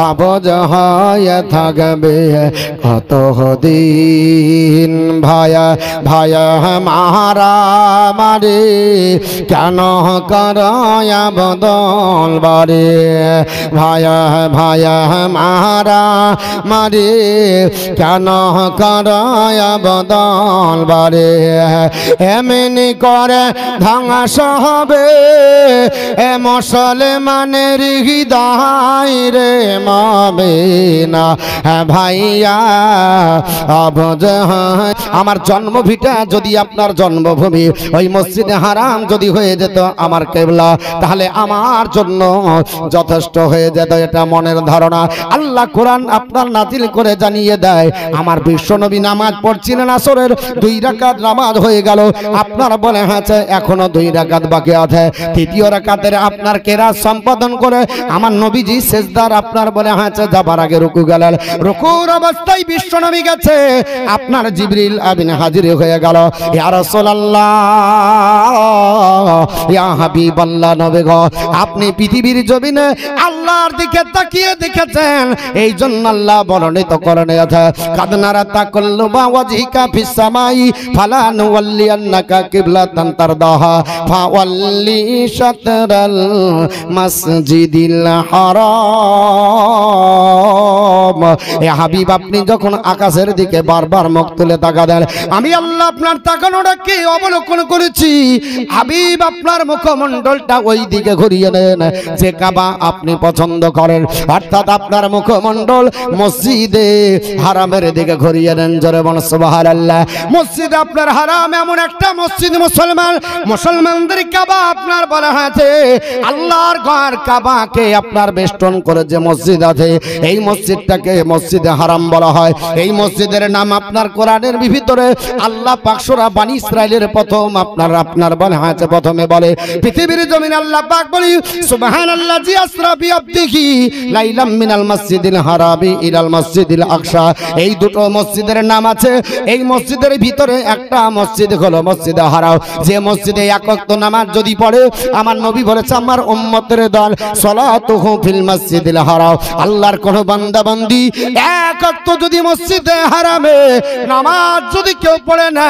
অবুঝ হয়ে থাকবে কত দিন। ভায়া ভায়া মারা মারে কেন করয় বদল বারে, ভায়া ভায়া মারা মারে কেন করয় বদল বারে। এমনি করে ধ্বংস হবে এ মুসলমানের হৃদয় রে মদিনা ভাইয়া অবুঝ। আমার জন্মভিটা যদি আপনার জন্মভূমি ওই মসজিদে হারাম যদি হয়ে যেত আমার কিবলা, তাহলে আমার জন্য যথেষ্ট হয়ে যেত। এটা মনের ধারণা। আল্লাহ কোরআন আপনার নাজিল করে জানিয়ে দেয়, আমার বিশ্বনবী নামাজ পড়ছিলেন আসরের 2 রাকাত নামাজ হয়ে গেল, আপনার বলে আছে এখনো 2 রাকাত বাকি আছে। তৃতীয় রাকাতের আপনার কেরাত সম্পাদন করে আমার নবীজি সেজদার আপনার বলে আছে যাবার আগে রুকু গেলেন। রুকুর অবস্থায় বিশ্বনবী গেছে, আপনার জিবরিল আমিন হাজির হয়ে গেল। ইয়া রাসূলুল্লাহ ইয়া হাবিবাল্লাহ নবী গো, আপনি পৃথিবীর জমিনে আল্লাহর দিকে তাকিয়ে দেখেছেন, এই জন্য আল্লাহ বর্ণিত করেন আছে কাদনারা তাকাল্লুবা ওয়াজহিকা ফিস সামাই ফালা নুওয়াল্লিয়ান্নাকা কিবলাতান তারদাহা ফাওয়াল্লি শাতরাল মাসজিদিল হারাম। এ হাবিব আপনি যখন আকাশের দিকে বারবার মুখ তুলে তাকালেন, আমি আল্লাহ আপনার তাকানোটাকে অবলোকন করেছি। হাবিব আপনার মুখমণ্ডলটা ওই দিকে ঘুরিয়ে নেন যে কাবা আপনি পছন্দ করেন, অর্থাৎ আপনার মুখমণ্ডল মসজিদে হারামের দিকে ঘুরিয়ে নেন। জোরে বলেন সুবহানাল্লাহ। মসজিদ আপনার হারাম এমন একটা মসজিদ, মুসলমানদের কাবা আপনার বলা হয়েছে। আল্লাহর ঘর কাবাকে আপনার বেষ্টন করে যে মসজিদ আছে, এই মসজিদটাকে মসজিদে হারাম বলা হয়। এই মসজিদের নাম আপনার কোরআনের ভিতরে আল্লাহ পাক সূরা বনী ইসরাইলের প্রথম আপনার বলা হয়েছে, প্রথমে বলে পৃথিবীর জমিনে আল্লাহ পাক বলি সুবহানাল্লাযী আসরা বিআবদিহি লাইলাম মিনাল মাসজিদিল হারামি ইলাল মাসজিদিল আকসা। এই দুটো মসজিদের নাম আছে। এই মসজিদের ভিতরে একটা মসজিদ হলো মসজিদে হারাম, যে মসজিদে এক ওয়াক্ত নামাজ যদি পড়ে, আমার নবী বলেছে আমার উম্মতের দল সালাতুহু ফিল মাসজিদিল হারাম, আল্লাহর কোন বান্দা বান্দি এক ওয়াক্ত যদি মসজিদে হারামে নামাজ যদি কেউ পড়ে না,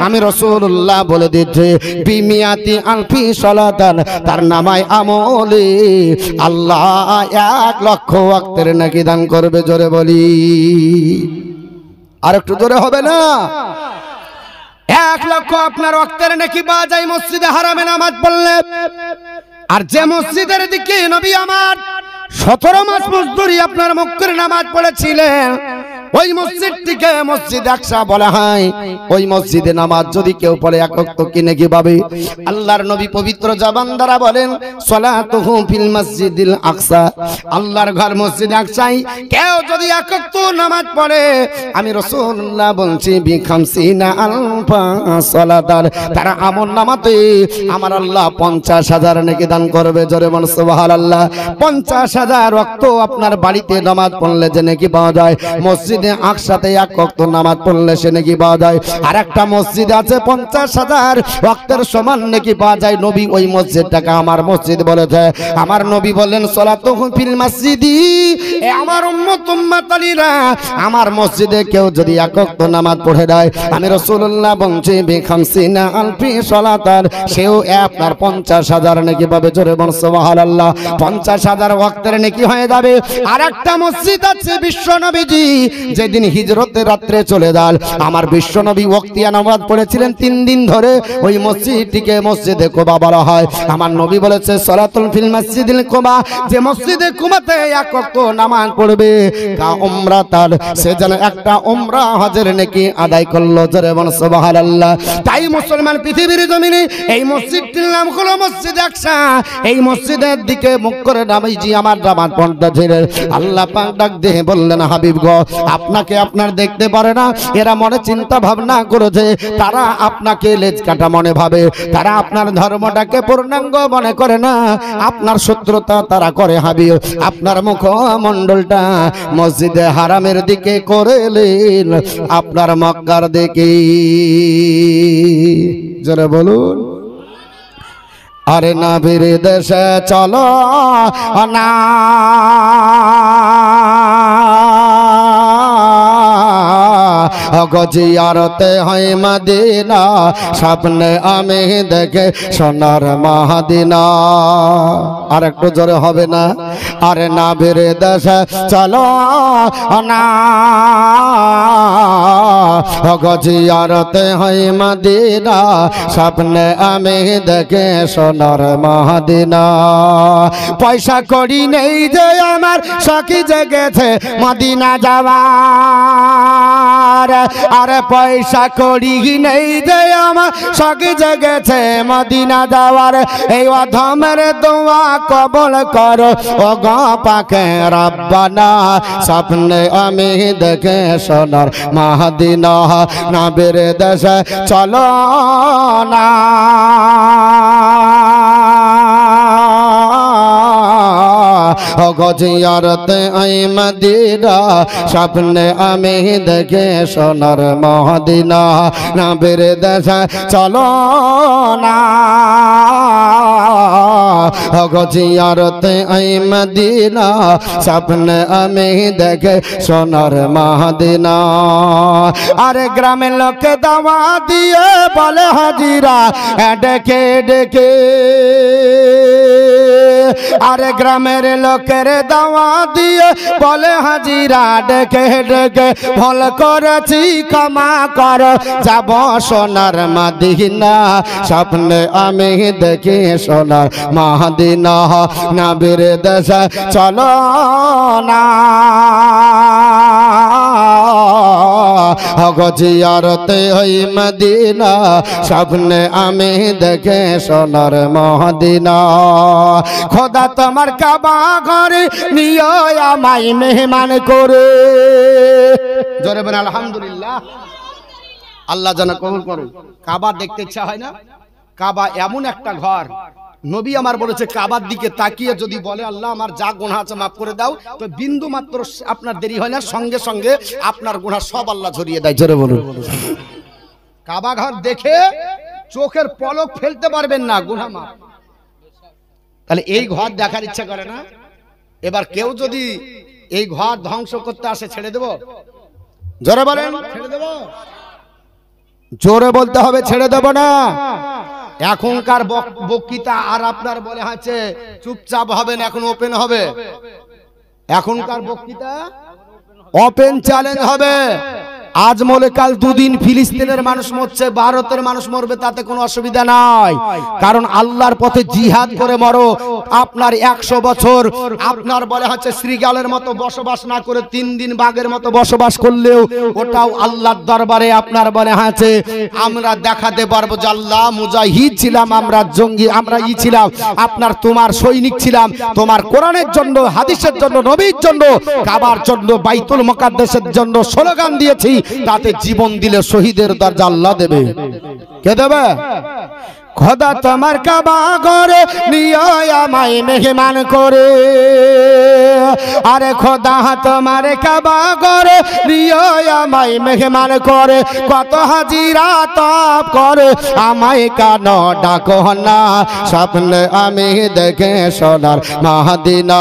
আমি রাসূলুল্লাহ বলে দিচ্ছি বিমিয়াতি আলফি সালাতান, তার নামায় আমলে আল্লাহ 1 লক্ষ ওয়াক্তের নাকি দান করবে। জোরে বলি, আর একটু জোরে হবে না? 1 লক্ষ আপনার ওয়াক্তের নাকি পাওয়া যায় মসজিদে হারামে নামাজ পড়লে। আর যে মসজিদের দিকে নবী আমার 17 মাস মজদুরি আপনার মুখ করে নামাজ পড়েছিলেন, ওই মসজিদটিকে মসজিদ আকসা বলা হয়। ওই মসজিদে নামাজ যদি কেউ পড়ে এক ওয়াক্ত কি নেকি পাবে। আল্লাহর নবী পবিত্র জবান দ্বারা বলেন সালাতুহু ফিল মাসজিদিল আকসা, আল্লাহর ঘর মসজিদ আকসায় কেউ যদি এক ওয়াক্ত নামাজ পড়ে, আমি রাসূলুল্লাহ বলছি বিখামসিনা আলফা সালাতান, তারা আমল নামাতে আমার আল্লাহ 50,000 নেকি দান করবে। জোরে বলেন সুবহানাল্লাহ। 50,000 ওয়াক্ত আপনার বাড়িতে নামাজ পড়লে যে নেকি পাওয়া যায়, মসজিদে আকসাতে 1 ওয়াক্ত নামাজ পড়লে সে নেকি পাওয়া যায়। আর একটা মসজিদ আছে 50,000 ওয়াক্তের সমান নেকি পাওয়া যায়। নবী ওই মসজিদটাকে আমার মসজিদ বলেছে। আমার নবী বললেন সালাতুহু ফিল মাসজিদি, এ আমার উম্মতালিরা আমার মসজিদে কেউ যদি 1 ওয়াক্ত নামাজ পড়ে দেয়, আমি রাসূলুল্লাহ বলছি বিখামসিনা আলফি সালাতান, সেও আপনার 50,000 নেকি পাবে। জোরে বলেন সুবহানাল্লাহ। 50,000 ওয়াক্তের নেকি হয়ে যাবে। আর একটা মসজিদ আছে বিশ্বনবীজি যেদিন হিজরতের রাত্রে চলে যান, আমার বিশ্বনবী ওয়াক্তিয়া নামাজ পড়েছিলেন 3 দিন ধরে। ওই মসজিদটিকে মসজিদে কুবা বলা হয়। আমার নবী বলেছে সালাতুল ফিল মাসজিদিল কুবা, যে মসজিদে কুবাতে 1 ওয়াক্ত নামাজ পড়বে কা উমরাতান, সে যেন একটা উমরা হজের নেকি আদায় করলো। জোরে বলেন সুবহানাল্লাহ। তাই মুসলমান পৃথিবীর জমিনে এই মসজিদটির নাম হলো মসজিদ আকসা। এই মসজিদের দিকে মুখ করে নবীজি আমার নামাজ পড়তেছিলেন। আল্লাহ পাক ডাক দিয়ে বললেন হাবিব গো, আপনাকে আপনার দেখতে পারে না, এরা মনে চিন্তা ভাবনা করেছে, তারা আপনাকে লেজ কাটা মনে ভাবে, তারা আপনার ধর্মটাকে পূর্ণাঙ্গ মনে করে না, আপনার শত্রুতা তারা করে। হাবিব আপনার মুখমণ্ডলটা মসজিদে হারামের দিকে করেলেন, আপনার মক্কার দিকে। জোরে বলুন। আরে নবীর দেশে চলো না জিয়ারতে হয় মদিনা স্বপ্নে আমি দেখে সোনার মদিনা। আর একটু জোরে হবে না? আরে নবীর দেশে চলো না জিয়ারতে হয় মদিনা স্বপ্নে আমি দেখে সোনার মদিনা। পয়সা করি নেই যে আমার সখী জেগেছে মদিনা যাওয়ার, আরে পয়সা করি নেই যে আমার সখী জেগেছে মদিনা যাওয়ার। এই অধমের দোয়া কবুল করো ও গো পাকে রব্বানা স্বপ্নে আমি দেখে সোনার মদিনা। নবীর দেশে চলো না জিয়ারতে আই মদিনা স্বপ্নে আমি দেখে সোনার মদিনা। নবীর দেশে চলো না জিয়ারতে আই মদিনা স্বপ্নে আমি দেখে সোনার মদিনা। আরে গ্রামের লোকে দাওয়া দিয়ে বলে হাজিরা ডেকে ডেকে, আরে গ্রামের লোকের দাওয়া দিয়ে বলে হাজিরা ডেকে ডেকে, ভুল করেছি ক্ষমা কর যাব সোনার মদিনা স্বপ্নে আমি দেখি সোনার মদিনা। নবীর দেশে চলো না জিয়ারতে হই মদিনা স্বপ্নে আমি দেখে সোনার মদিনা। খোদা তোমার কাবা ঘরে নিও আমায় মেহমান করে। জোরে বলেন আলহামদুলিল্লাহ। আল্লাহ যেন কবুল করে। কাবা দেখতে ইচ্ছা হয় না? কাবা এমন একটা ঘর, নবী আমার বলেছে কাবার দিকে তাকিয়ে যদি বলে আল্লাহ আমার যা গুনাহ আছে মাফ করে দাও, তো বিন্দু মাত্র আপনার দেরি হয় না, সঙ্গে সঙ্গে আপনার গুনাহ সব আল্লাহ ঝরিয়ে দেয়। জোরে বলুন। কাবা ঘর দেখে চোখের পলক ফেলতে পারবেন না, গুনাহ মাফ। তাহলে এই ঘর দেখার ইচ্ছা করে না? এবার কেউ যদি এই ঘর ধ্বংস করতে আসে ছেড়ে দেব? জোরে বলেন ছেড়ে দেব? জোরে বলতে হবে ছেড়ে দেব না। এখনকার বক্তৃতা আর আপনার বলে আছে চুপচাপ হবেন, এখন ওপেন হবে। এখনকার বক্তৃতা ওপেন চ্যালেঞ্জ হবে। আজ মলে কাল দুদিন ফিলিস্তিনের মানুষ মরছে, ভারতের মানুষ মরবে, তাতে কোনো অসুবিধা নাই, কারণ আল্লাহর পথে জিহাদ করে মরো। আপনার 100 বছর আপনার বলে হচ্ছে শ্রীগালের মতো বসবাস না করে 3 দিন বাঘের মতো বসবাস করলেও ওটাও আল্লাহর দরবারে আপনার বলে আছে আমরা দেখাতে পারবো যে আল্লাহ মুজাহিদ ছিলাম, আমরা জঙ্গি, আমরা ছিলাম আপনার তোমার সৈনিক ছিলাম, তোমার কোরআনের জন্য, হাদিসের জন্য, নবীর জন্য, কাবার জন্য, বাইতুল মুকাদ্দাসের জন্য স্লোগান দিয়েছি, তাতে জীবন দিলে শহীদের দরজা আল্লাহ দেবে। কে দেবে? খোদা তোমার কাবা ঘরে নিও আমায় মেহমান করে। আরে খোদা তোমার কাবা ঘরে নিও আমায় মেহমান করে। কত হাজিরা তপ করে আমায় কেন ডাকো না স্বপ্নে আমি দেখে সোনার মদিনা।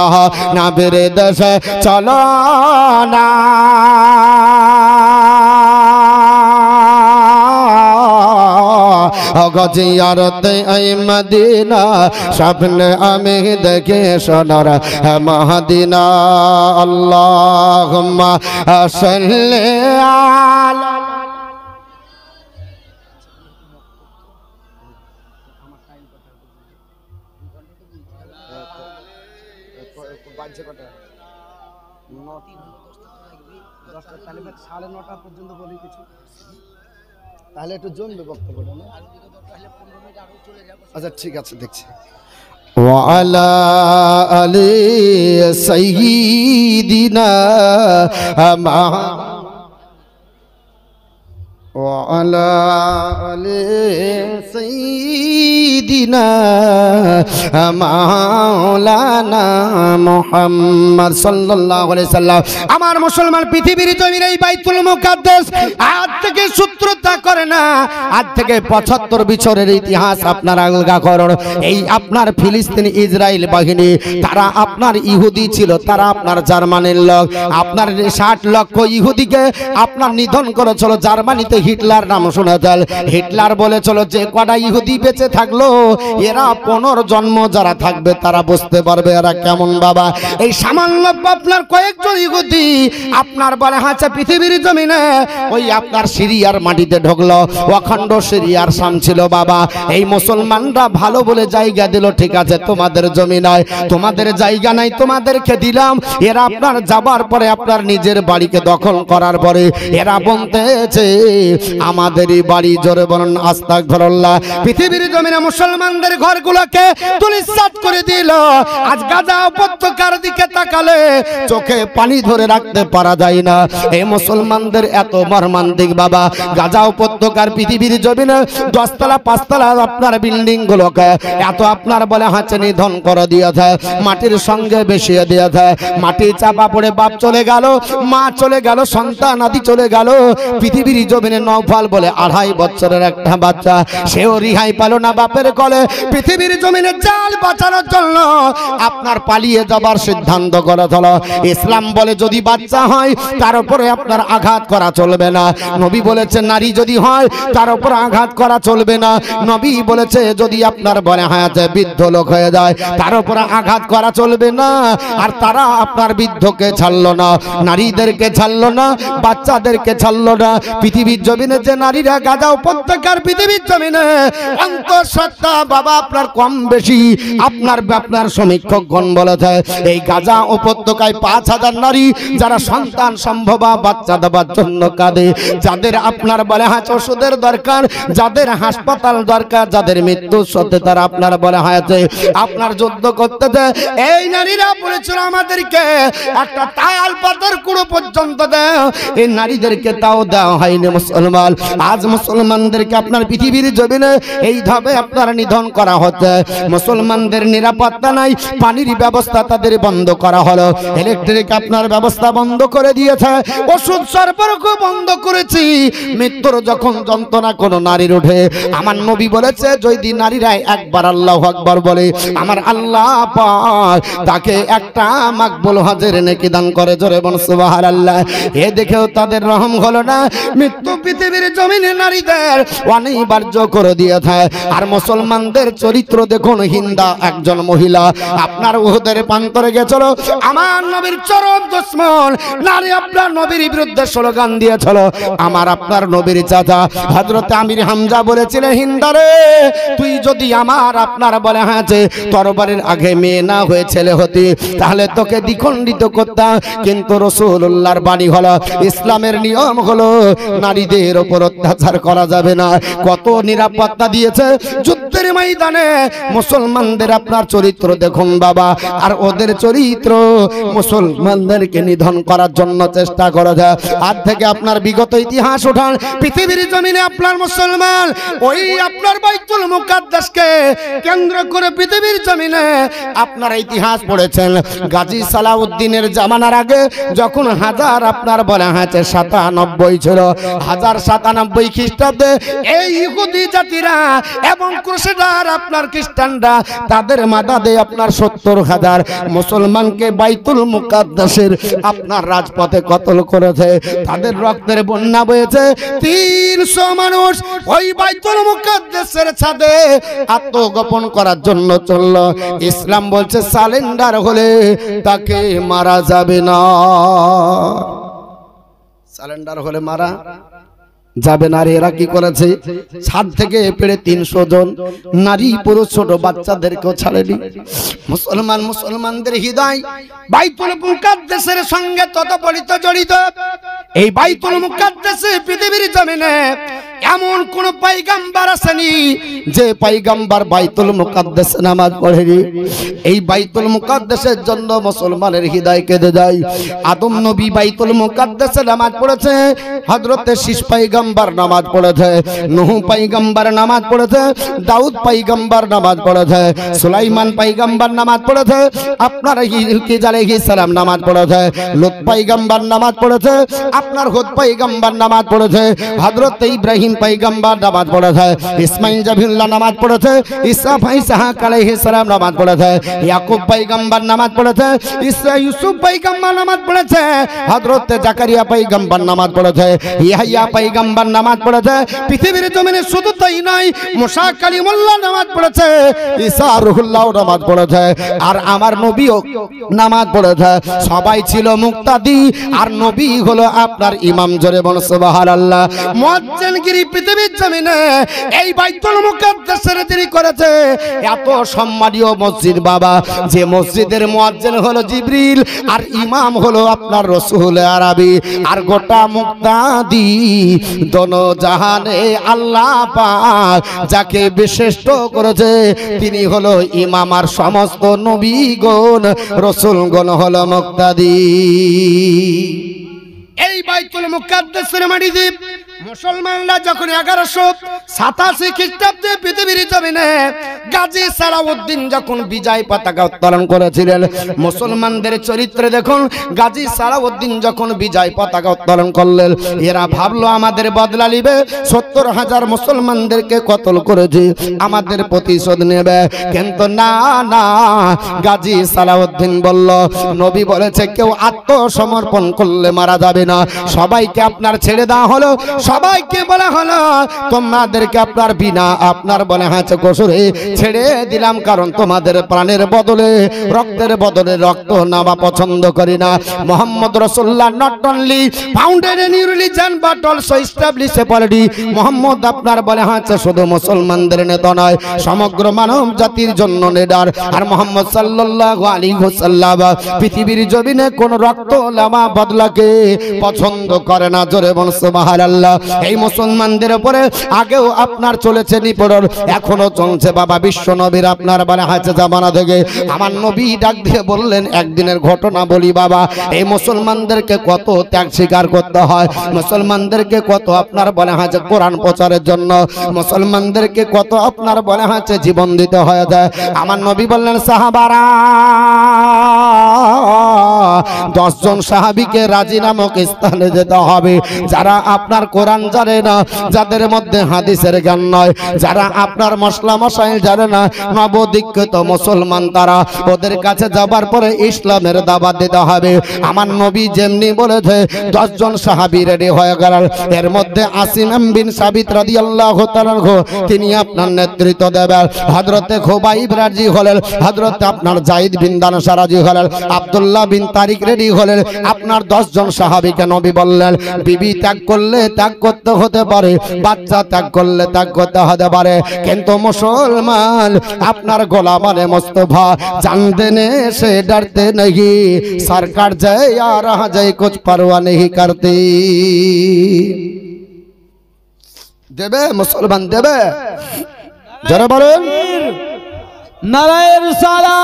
নবীর দেশে চলো না জিয়ারতে আই মদিনা স্বপ্নে আমি দেখে সোনার মদিনা। আল্লাহুম্মা সাল্লি আলা সাড়ে 9টা পর্যন্ত বলি কিছু, তাহলে একটু জমবে বক্তব্যটা না? আচ্ছা ঠিক আছে, দেখছি। ওয়ালা আলি সাইয়্যিদিনা وعلى آل سيدنا মাওলানা মুহাম্মদ সাল্লাল্লাহু আলাইহি সাল্লাম। আমার মুসলমান পৃথিবীর জমিনে এই বাইতুল মুকাদ্দাস আজ থেকে সূত্রতা করে না, আজ থেকে 75 বছরের ইতিহাস আপনার আলগা করুন। এই আপনার ফিলিস্তিন ইসরায়েল বাহিনী, তারা আপনার ইহুদি ছিল, তারা আপনার জার্মানির লোক। আপনার 60 লক্ষ ইহুদিকে আপনার নিধন করেছিল। জার্মানিতে হিটলার নাম শুনেছেন। হিটলার বলেছিল যে কটা ইহুদি বেঁচে থাকলো এরা 15 জন্ম যারা থাকবে তারা বুঝতে পারবে এরা কেমন বাবা। এই সামান্য আপনার কয়েকজন ইহুদি আপনার বলে হাঁচা পৃথিবীর জমিনে ওই আপনার সিরিয়ার মাটিতে ঢুকলো। অখণ্ড সিরিয়ার শাম ছিল বাবা। এই মুসলমানরা ভালো বলে জায়গা দিল, ঠিক আছে তোমাদের জমি নয়, তোমাদের জায়গা নাই, তোমাদেরকে দিলাম। এরা আপনার যাবার পরে আপনার নিজের বাড়িকে দখল করার পরে এরা বলতেছে আমাদেরই বাড়ি। জোরে বলুন আস্তাগফিরুল্লাহ। পৃথিবীর জমিনে মুসলমানদের ঘরগুলোকে তুলিসাৎ করে দিল। আজ গাজা উপত্যকার দিকে তাকালে চোখে পানি ধরে রাখতে পারা যায় না। এই মুসলমানদের এত মর্মান্তিক বাবা। গাজা উপত্যকার পৃথিবীর জমিনে 10 তলা 5 তলা আপনার বিল্ডিং গুলোকে এত আপনার বলে হাঁচে নিধন করে দিয়েছে, মাটির সঙ্গে বেশিয়ে দিয়েছে। মাটি চাপা পড়ে বাপ চলে গেল, মা চলে গেল, সন্তান আদি চলে গেল। পৃথিবীর জমিনে নওফাল বলে 2.5 বছরের একটা বাচ্চা, সেও রিহাই পেল না বাপের কোলে। পৃথিবীর জমিনে জাল বাঁচানোর জন্য আপনার পালিয়ে যাবার সিদ্ধান্ত করা হলো। ইসলাম বলে যদি বাচ্চা হয় তার উপরে আপনার আঘাত করা চলবে না। নবী বলেছে নারী যদি হয় তার উপর আঘাত করা চলবে না। নবী বলেছে যদি আপনার বলে হায়াতে বৃদ্ধ লোক হয়ে যায় তার উপর আঘাত করা চলবে না। আর তারা আপনার বৃদ্ধকে ছাড়লো না, নারীদেরকে ছাড়লো না, বাচ্চাদেরকে ছাড়লো না। পৃথিবীর জমিনে যে নারীরা গাজা উপত্যকার পৃথিবীর জমিনে অন্তঃসত্ত্বা বাবা আপনার কম বেশি আপনার সমীক্ষকগণ বলেছে এই গাজা উপত্যকায় 5000 নারী যারা সন্তান সম্ভবা বাচ্চা দেওয়ার জন্য কাঁদে, যাদের আপনার বলে হাঁচ ওষুধের দরকার, যাদের হাসপাতাল দরকার, যাদের মৃত্যু সত্ত্বে তারা আপনার বলে হাঁচে আপনার যুদ্ধ করতেছে। এই নারীরা বলেছিল আমাদেরকে একটা তাল পাতার কুড়ো পর্যন্ত দেও, এই নারীদেরকে তাও দেওয়া হয়নি। মুসলমান আজ মুসলমানদেরকে আপনার পৃথিবীর জমিনে এইভাবে আপনার নিধন করা হচ্ছে। মুসলমানদের নিরাপত্তা নাই, পানির ব্যবস্থা তাদের বন্ধ করা হলো, ইলেকট্রিক আপনার ব্যবস্থা বন্ধ করে দিয়েছে, ওষুধ সরবরাহ বন্ধ করেছি। মৃত্যুর যখন যন্ত্রণা কোন নারীর ওঠে, আমার নবী বলেছে যদি নারীরা একবার আল্লাহু আকবার বলে আমার আল্লাহ পাক তাকে একটা মাকবুল হজের নেকি দান করে। জোরে বলুন সুবহানাল্লাহ। এ দেখেও তাদের রহম হলো না। মৃত্যু পৃথিবীর জমিনে নারীদের অনিবার্য করে দিয়েছে। আর মুসলমানদের চরিত্র দেখুন, হিন্দা একজন মহিলা আপনার উহুদের প্রান্তরে গেছিল, আমার নবীর চরম দুশমন নারী আপনার নবীর বিরুদ্ধে স্লোগান দিয়েছিল। আমার আপনার নবীর চাচা হযরত আমির হামজা বলেছিলেন হিন্দারে তুই যদি আমার আপনার বলে হাঁচে তরবারের আগে মেয়ে না হয়ে ছেলে হতি তাহলে তোকে দ্বিখণ্ডিত করতাম। কিন্তু রাসূলুল্লাহর বাণী হলো, ইসলামের নিয়ম হলো নারীদের উপর অত্যাচার করা যাবে না। কত নিরাপত্তা দিয়েছে যুদ্ধের ময়দানে। মুসলমানদের আপনার চরিত্র দেখুন বাবা। আর ওদের চরিত্র মুসলমানদেরকে নিধন করার জন্য চেষ্টা করা যায়। আজ থেকে আপনার বিগত ইতিহাস উঠান, পৃথিবীর জমিনে আপনার মুসলমান ওই আপনার বাইতুল মুকাদ্দাসকে কেন্দ্র করে পৃথিবীর জমিনে আপনার ইতিহাস পড়েছেন। গাজী সালাউদ্দিনের জামানার আগে যখন হাজার আপনার বলা হয়েছে 97 ছিল, 1097 খ্রিস্টাব্দে এই ইহুদি জাতিরা এবং ক্রুসেডার আপনার খ্রিস্টানরা তাদের মাদাদে আপনার 70,000 মুসলমানকে বাইতুল মুকাদ্দাসের আপনার রাজপথে কতল করেছে। তাদের রক্তের বন্যা বয়েছে। 300 মানুষ ওই বাইতুল মুকাদ্দাসের ছাদে আত্মগোপন করার জন্য চলল। ইসলাম বলছে সালেন্ডার হলে তাকে মারা যাবে না, সালেন্ডার হলে মারা যাবে না। এরা কি করেছে, ছাদ থেকে পেড়ে 300 জন নারী পুরুষ ছোট বাচ্চাদেরকেও ছাড়েনি। মুসলমানদের হৃদয় বাইতুল মুকাদ্দাসের সঙ্গে ততপরিত জড়িত। এই বাইতুল মুকাদ্দাসে পৃথিবীর জমিনে এমন কোন পয়গম্বর আসেনি যে পয়গম্বর বাইতুল মুকাদ্দাসে নামাজ পড়েনি। এই বাইতুল মুকাদ্দাসের জন্য মুসলমানের হৃদয় কেঁদে যায়। আদম নবী বাইতুল মুকাদ্দাসে নামাজ পড়েছে, হযরতে শীষ পয়গম্বর নামাজ পড়েছে, নূহ পয়গম্বর নামাজ পড়েছে, দাউদ পয়গম্বর নামাজ পড়েছে, সুলাইমান পয়গম্বর নামাজ পড়েছে, আপনার হিজকিল আলাইহিস সালাম নামাজ পড়েছে, লূত পয়গম্বর নামাজ পড়েছে, আপনার হুদ পয়গম্বর নামাজ পড়েছে, হযরত ইব্রাহিম পয়গম্বর নামাজ পড়েছে, ইসমাঈল জাবিহুল্লাহ নামাজ পড়েছে, ঈসা ইসহাক আলাইহিস সালাম নামাজ পড়েছে, ইয়াকুব পয়গম্বর নামাজ পড়েছে, ইউসুফ পয়গম্বর নামাজ পড়েছে, হযরত জাকারিয়া পয়গম্বর নামাজ পড়েছে, ইয়াহইয়া পয়গম্বর নামাজ পড়েছে। পৃথিবীর জমিনে শুধু তাই নয়, মুসা কালিমুল্লাহ নামাজ পড়েছে, ঈসা রূহুল্লাহ নামাজ পড়েছে, আর আমার নবীও নামাজ পড়েছে। সবাই ছিল মুক্তাদি, আর নবী হলো আপনার ইমাম। জোরে বল সুবহানাল্লাহ। মুয়াজ্জিনগিরি পৃথিবীর জমিনে এই বাইতুল মুকাদ্দাসের যিনি করেছে, এত সম্মানীয় মসজিদ বাবা, যে মসজিদের মুয়াজ্জিন হলো জিবরিল, আর ইমাম হলো আপনার রাসূল আরবি, আর গোটা মুক্তাদি দোনো জাহানে আল্লাহ পাক যাকে বিশিষ্ট করেছে তিনি হলো ইমাম, আর সমস্ত নবীগণ রাসূলগণ হলো মুক্তাদি। এই বাইতুল মুকাদ্দাসের মাটিতে মুসলমানরা যখন 1187 খ্রিস্টাব্দে পৃথিবীর জমিনে গাজী সালাউদ্দিন যখন বিজয় পতাকা উত্তোলন করেছিলেন, মুসলমানদের চরিত্রে দেখুন, গাজী সালাউদ্দিন যখন বিজয় পতাকা উত্তোলন করলেন, এরা ভাবলো আমাদের বদলা নিবে, 70,000 মুসলমানদেরকে কতল করেছে, আমাদের প্রতিশোধ নেবে। কিন্তু না না, গাজী সালাউদ্দিন বলল, নবী বলেছে কেউ আত্মসমর্পণ করলে মারা যাবে না, সবাইকে আপনার ছেড়ে দেওয়া হলো, সবাইকে বলা হলো তোমাদেরকে আপনার বিনা আপনার বলে হাঁচে কসুরে ছেড়ে দিলাম, কারণ তোমাদের প্রাণের বদলে রক্তের বদলে রক্ত নেওয়া পছন্দ করি না। Muhammad Rasulullah not only founded a new religion but also establish a polity. Muhammad আপনার বলে হাঁচে শুধু মুসলমানদের নেতা নয়, সমগ্র মানব জাতির জন্য নেডার। আর মোহাম্মদ সাল্লাল্লাহু আলাইহি ওয়াসাল্লাম পৃথিবীর জমিনে কোন রক্ত লামা বদলাকে পছন্দ করে না। জোরে বল সুবহানাল্লাহ। এই মুসলমানদের উপরে আগেও আপনার চলেছে নিপীড়ন, এখনো চলছে বাবা। বিশ্ব নবীর আপনার বলে হাঁচে জামানা থেকে আমার নবী ডাক দিয়ে বললেন, একদিনের ঘটনা বলি বাবা, এই মুসলমানদেরকে কত ত্যাগ স্বীকার করতে হয়, মুসলমানদেরকে কত আপনার বলে হাঁচে কোরআন প্রচারের জন্য মুসলমানদেরকে কত আপনার বলে হাঁচে জীবন দিতে হয়ে যায়। আমার নবী বললেন, সাহাবারা 10 জন সাহাবীকে রাজি নামক স্থানে যেতে হবে, যারা আপনার কোরআন জানে না, যাদের মধ্যে হাদিসের জ্ঞান নয়, যারা আপনার মশলা মশাইল জানে না, নবদীক্ষিত মুসলমান তারা, ওদের কাছে যাবার পরে ইসলামের দাওয়াত দিতে হবে। আমার নবী যেমনি বলেছে 10 জন সাহাবী রেডি হয়ে গেলেন। এর মধ্যে আসিম বিন সাবিত রাদিয়াল্লাহু তাআলা তিনি আপনার নেতৃত্ব দেবেন, হযরতে খুবাইব রাজি হলেন, হযরতে আপনার যায়েদ বিন দানসা রাজি হলেন, আব্দুল্লাহ বিন তারিক রেডি হলেন। আপনার 10 জন সাহাবীকে নবী বললেন, বিবি ত্যাগ করলে ত্যাগ করতে হতে পারে, বাচ্চা ত্যাগ করলে ত্যাগ করতে হতে পারে, কিন্তু মুসলমান আপনার গোলাম মানে মুস্তাফা जानते ने से डरते नहीं, सरकार जाए या रहा जाए कुछ परवाह नहीं करती। देवे मुसलमान देवे जरा बोलें नाराए रिसाला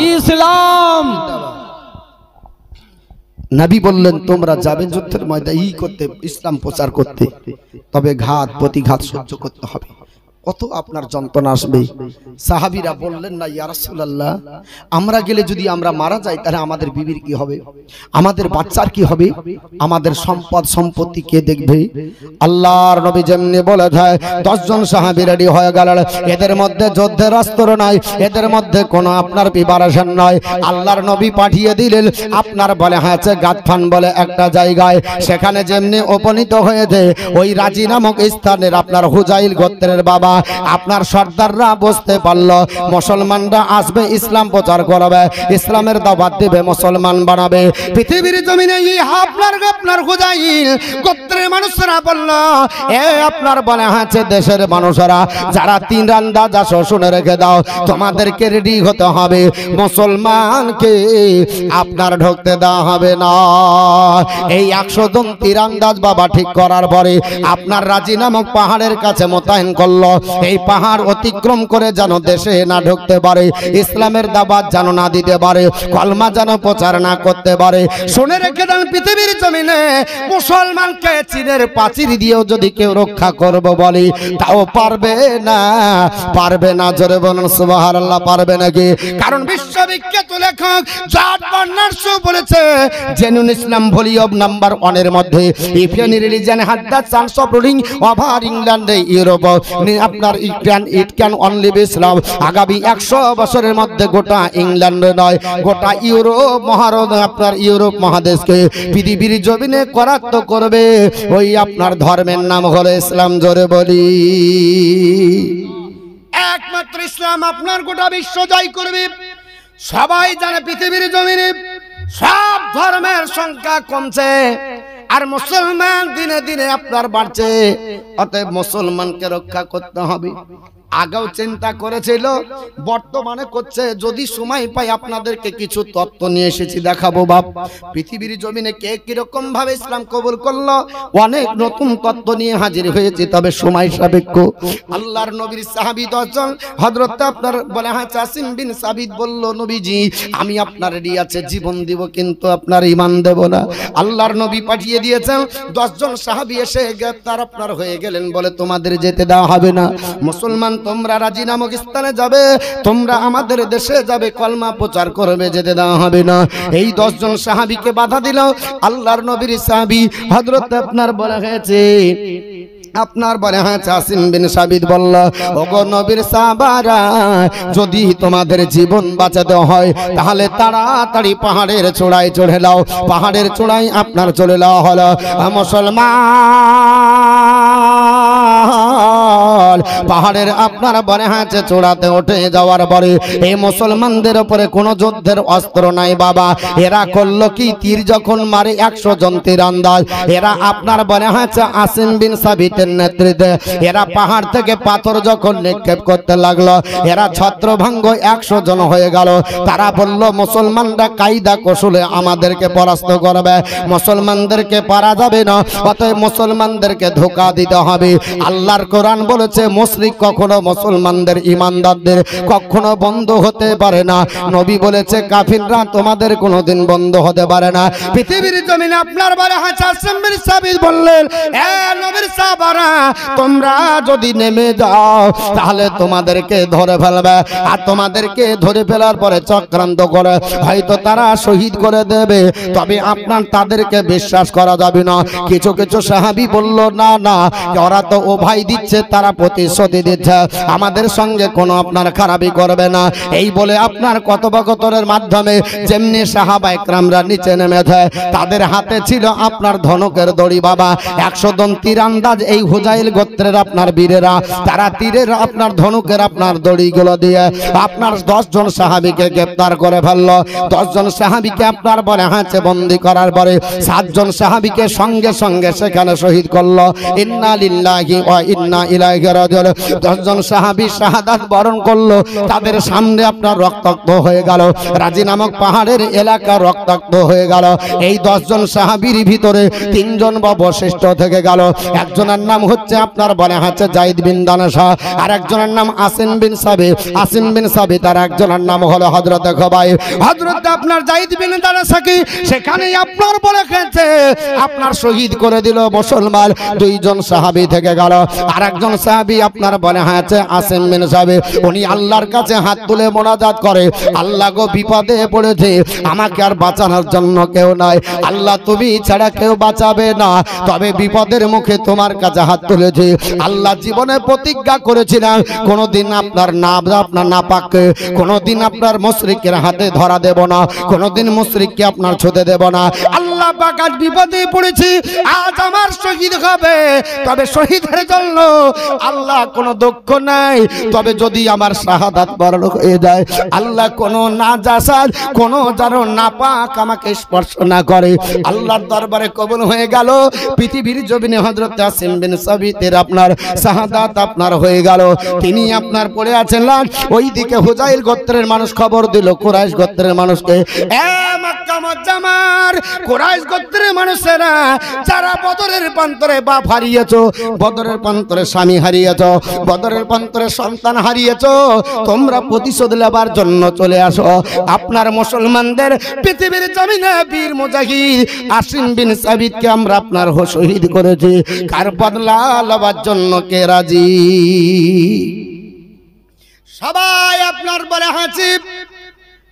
इस्लाम। নবী বললেন, তোমরা যাবে যুদ্ধের ময়দানে করতে, ইসলাম প্রচার করতে, তবে ঘাত প্রতিঘাত সহ্য করতে হবে। কত আপনার যন্ত্রণা আসবে। সাহাবীরা বললেন, না ইয়া রাসূলুল্লাহ, আমরা গেলে যদি আমরা মারা যাই তাহলে আমাদের বিবির কি হবে, আমাদের বাচ্চার কি হবে, আমাদের সম্পদ সম্পত্তি কে দেখবে। আল্লাহর নবী যেমনি বলে যায় 10 জন সাহাবী রেডি হয়ে গেল। এদের মধ্যে যুদ্ধের অস্ত্র নাই, এদের মধ্যে কোনো আপনার প্রিপারেশন নয়। আল্লাহর নবী পাঠিয়ে দিলেন আপনার বলে হয়েছে গাতফান বলে একটা জায়গায়, সেখানে যেমনি উপনীত হয়েছে ওই রাজি নামক স্থানের আপনার হুজাইল গোত্রের বাবা আপনার সর্দাররা বুঝতে পারলো মুসলমানরা আসবে, ইসলাম প্রচার করবে, ইসলামের দাওয়াত দেবে, মুসলমান বানাবে। পৃথিবীর জমিনে এই আপনার হুজাইল গোত্রের মানুষরা বলল, এ আপনার বলে আছে দেশের মানুষরা যারা তিন আন্দাজ আসো শুনে রেখে দাও, তোমাদেরকে রেডি হতে হবে, মুসলমানকে আপনার ঢুকতে দেওয়া হবে না। এই 100 জন তীরান্দাজ বাবা ঠিক করার পরে আপনার রাজি নামক পাহাড়ের কাছে মোতায়েন করলো। এই পাহাড় অতিক্রম করে যেন দেশে না ঢুকতে পারে, ইসলামের দাওয়াত যেন না দিতে পারে, কলমা যেন প্রচার না করতে পারে। শুনে রেখে দেন, পৃথিবীর জমিনে মুসলমানকে চীনের প্রাচীর দিয়েও যদি কেউ রক্ষা করব বলে তাও পারবে না, পারবে না। জোরে বলুন সুবহানাল্লাহ, পারবে নাকি? কারণ বিশ্ববিখ্যাত লেখক জর্জ বার্নার্ড শো বলেছে, জেনুইন ইসলাম ভলিউম নাম্বার 1 এর মধ্যে, if any religion has the chance of ruling over England Europe, আপনার ইট ক্যান অনলি বি ইসলাম। আগামী 100 বছরের মধ্যে গোটা ইংল্যান্ড নয়, গোটা ইউরোপ আপনার ইউরোপ মহাদেশকে পৃথিবীর জমিনে করাত্ত করবে ওই আপনার ধর্মের নাম হলো ইসলাম। জোরে বলি, একমাত্র ইসলাম আপনার গোটা বিশ্ব জয় করবে। সবাই জানে পৃথিবীর জমিনে সব ধর্মের সংখ্যা কমছে আর মুসলমান দিনে দিনে আপনার বাড়ছে। অতএব মুসলমানকে রক্ষা করতে হবে। আগেও চিন্তা করেছিল, বর্তমানে করছে। যদি সময় পাই আপনাদেরকে কিছু তত্ত্ব নিয়ে এসেছি দেখাবো। বাপ, পৃথিবীর জমিনে কে কিরকম ভাবে ইসলাম কবুল করলো, অনেক নতুন তত্ত্ব নিয়ে হাজির হয়েছে, তবে সময় সাপেক্ষ। আল্লাহর নবীর সাহাবী 10 জন, হযরত আপনার বলে হ্যাঁ আসিম বিন সাবিত বলল, নবীজি আমি আপনার রিয়াছে জীবন দিব কিন্তু আপনার ঈমান দেব না। আল্লাহর নবী পাঠিয়ে দিয়েছেন, 10 জন সাহাবী এসে গ্রেফতার আপনার হয়ে গেলেন, বলে তোমাদের যেতে দেওয়া হবে না। মুসলমান তোমরা রাজি নামক স্থানে যাবে, তোমরা আমাদের দেশে যাবে, কলমা প্রচার করবে, যেতে দেওয়া হবে না। এই 10 জন সাহাবীকে বাধা দিল। আল্লাহর নবীর সাহাবী হযরত আপনার বলা হয়েছে, আপনার বলে হ্যাঁ আসিম বিন সাবিত বলল, ওগো নবীর সাহাবারা, যদি তোমাদের জীবন বাঁচাতে হয় তাহলে তাড়াতাড়ি পাহাড়ের চূড়ায় চড়ে নাও। পাহাড়ের চূড়ায় আপনার চলে যাওয়া হলো। মুসলমান পাহাড়ের আপনার বলে হাঁচে চূড়াতে উঠে যাওয়ার পরে এই মুসলমানদের উপরে কোনো যুদ্ধের অস্ত্র নাই বাবা। এরা করলো কি, তীর যখন মারে 100 জন তীরন্দাজ, এরা আপনার বলে হাঁচে আসিম বিন সাবিতের নেতৃত্বে এরা পাহাড় থেকে পাথর যখন নিক্ষেপ করতে লাগলো, এরা ছত্রভঙ্গ 100 জন হয়ে গেল। তারা বলল, মুসলমানরা কায়দা কৌশলে আমাদেরকে পরাস্ত করবে, মুসলমানদেরকে পারা যাবে না, অতএব মুসলমানদেরকে ধোঁকা দিতে হবে। আল্লাহর কোরআন বলেছে, মুশরিক কখনো মুসলমানদের ইমানদারদের কখনো বন্ধ হতে পারে না। নবী বলেছে, কাফিররা তোমাদের কোনোদিন বন্ধ হতে পারে না। পৃথিবীর জমিনে আপনার বলে আসিম বিন সাবিত বললেন, এ নবীর সাহাবারা, তোমরা যদি নেমে যাও তাহলে তোমাদেরকে ধরে ফেলবে, আর তোমাদেরকে ধরে ফেলার পরে চক্রান্ত করে হয়তো তারা শহীদ করে দেবে, তবে আপনার তাদেরকে বিশ্বাস করা যাবে না। কিছু কিছু সাহাবী বলল, না না, ওরা তো ও ভাই দিচ্ছে, তারা প্রতিশ্রুতি দিচ্ছে, আমাদের সঙ্গে কোনো আপনার খারাপই করবে না। এই বলে আপনার কথোপকথনের মাধ্যমে যেমনি সাহাবা একরামরা নিচে নেমেছে, তাদের হাতে ছিল আপনার ধনুকের দড়ি বাবা। 100 জন তীরান্দাজ এই হুজাইল গোত্রের আপনার বীরেরা, তারা তীরের আপনার ধনুকের আপনার দড়িগুলো দিয়ে আপনার 10 জন সাহাবীকে গ্রেফতার করে ফেললো। 10 জন সাহাবীকে আপনার বলে হাঁচে বন্দি করার পরে 7 জন সাহাবীকে সঙ্গে সঙ্গে সেখানে শহীদ করলো। ইন্না লিল্লাহি ওয়া ইন্না ইলাইহি রাজিউন। 10 জন সাহাবী শাহাদাত বরণ করলো, তাদের সামনে আপনার রক্তাক্ত হয়ে গেল, রাজি নামক পাহাড়ের এলাকা রক্তাক্ত হয়ে গেল। এই 10 জন সাহাবীর ভিতরে 3 জন অবশিষ্ট থেকে গেল। একজনের নাম হচ্ছে আপনার বলে হচ্ছে যায়েদ বিন দানাশা, আর একজনের নাম আসিম বিন সাবিত, আর একজনের নাম হলো হযরত খুবাইব। হযরত আপনার যায়েদ বিন দানাশাকে সেখানে আপনার বলে খেয়েছে আপনার শহীদ করে দিল মুসলমান। 2 জন সাহাবী থেকে গেল। আর একজন সাহাবী আপনার বলে হচ্ছে আসিম বিন সাবিত, উনি আল্লাহর কাছে হাত তুলে মোনাজাত করে, আল্লাহ গো বিপদে পড়েছে, আমাকে আর বাঁচানোর জন্য কেউ নাই, আল্লাহ তুমি ছাড়া কেউ বাঁচাবে না, তবে বিপদের মুখে তোমার কাছে হাত তুলেছি। আল্লাহ জীবনে প্রতিজ্ঞা করেছিলাম কোনোদিন আপনার নাপাককে, কোনোদিন আপনার মুশরিকের হাতে ধরা দেব না, কোনোদিন মুশরিককে আপনার ছুঁতে দেব না। আল্লাহ আল্লাহ পাক আজ বিপদে পড়েছি, আজ আমার শহীদ হবে, তবে শহীদের জন্য আল্লাহ কোনো দুঃখ নাই। তবে যদি আমার শাহাদাত বরণ হয়ে যায়, আল্লাহ কোনো নাজাসাত, কোনো যেন নাপাক আমাকে স্পর্শ না করে। আল্লাহর দরবারে কবুল হয়ে গেল। পৃথিবীর জমিনে হযরত আসিম বিন সাবিতের আপনার শাহাদাত আপনার হয়ে গেল। তিনি আপনার পড়ে আছেন লাশ। ওইদিকে হুজাইল গোত্রের মানুষ খবর দিল কুরাইশ গোত্রের মানুষকে, এ মক্কা মুআজ্জামার কুরাইশ গোত্রের মানুষেরা যারা বদরের প্রান্তরে বাপ হারিয়েছো, বদরের প্রান্তরে স্বামী হারিয়েছো, বদরের প্রান্তরে সন্তান হারিয়েছো, তোমরা প্রতিশোধ নেবার জন্য চলে আসো। আপনার মুসলমানদের পৃথিবীর জমিনে বীর মুজাহিদ আসিম বিন সাবিতকে আমরা আপনার শহীদ করেছি, কার বদলা লবার জন্য কে রাজি? সবাই আপনার বলে হাসিব।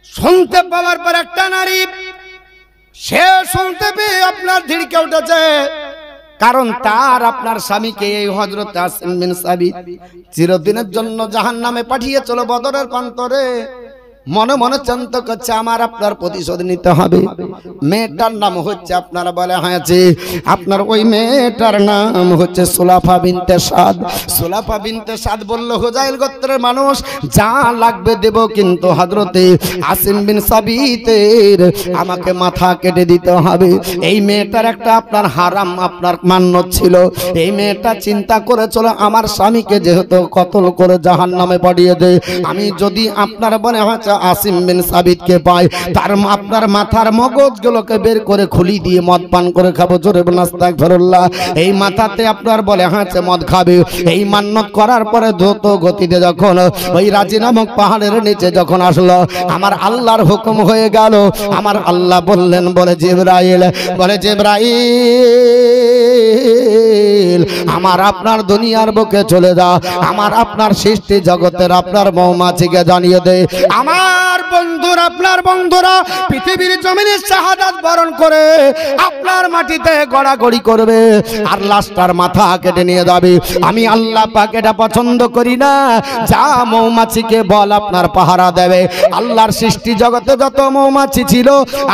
শুনতে পাওয়ার পর একটা নারী, সে শুনতে পেয়ে আপনার ধিড়কে উঠেছে, কারণ তার আপনার স্বামীকে এই হযরত আসিম বিন সাবিত চিরদিনের জন্য জাহান্নামে পাঠিয়েছিল বদরের প্রান্তরে। মনে মনে চিন্তা করছে আমার আপনার প্রতিশোধ নিতে হবে। মেয়েটার নাম হচ্ছে আপনার বলে হয়েছে, আপনার ওই মেয়েটার নাম হচ্ছে সুলাফা বিনতে সাদ। সুলাফা বিনতে সাদ বলল, হুজাইল গোত্রের মানুষ যা লাগবে দেব, কিন্তু হযরতে আসিম বিন সাবিতের আমাকে মাথা কেটে দিতে হবে। এই মেয়েটার একটা আপনার হারাম আপনার মান্যত ছিল। এই মেয়েটা চিন্তা করেছিল আমার স্বামীকে যেহেতু কতল করে জাহান্নামে পাঠিয়ে দেয়, আমি যদি আপনার বলে হচ্ছে আসিম বিন সাবিতকে পাই, তার আপনার মাথার মগজগুলোকে বের করে খুলি দিয়ে মদ পান করে খাবো। জোরে বলুন আস্তাগফিরুল্লাহ। এই মাথাতে আপনার বলে হাঁচে মদ খাবে। এই মান্যত করার পরে দ্রুত গতিতে যখন ওই রাজি নামক পাহাড়ের নিচে যখন আসলো, আমার আল্লাহর হুকুম হয়ে গেল। আমার আল্লাহ বললেন, বলে জিবরাইল, বলে জিবরাইল আমার আপনার দুনিয়ার বুকে চলে যা, আমার আপনার সৃষ্টি জগতের আপনার মৌমাছিকে জানিয়ে দে, আমার বন্ধুরা আপনার বন্ধুরা পৃথিবীর জমিনে শাহাদাত বরণ করে আপনার মাটিতে গড়াগড়ি করবে আর লাশটার মাথা কেটে নিয়ে যাবে। আমি আল্লাহ পাক এটা পছন্দ করি না। যা মৌমাছিকে বল আপনার পাহারা দেবে। আল্লাহর সৃষ্টি জগতে যত মৌমাছি ছিল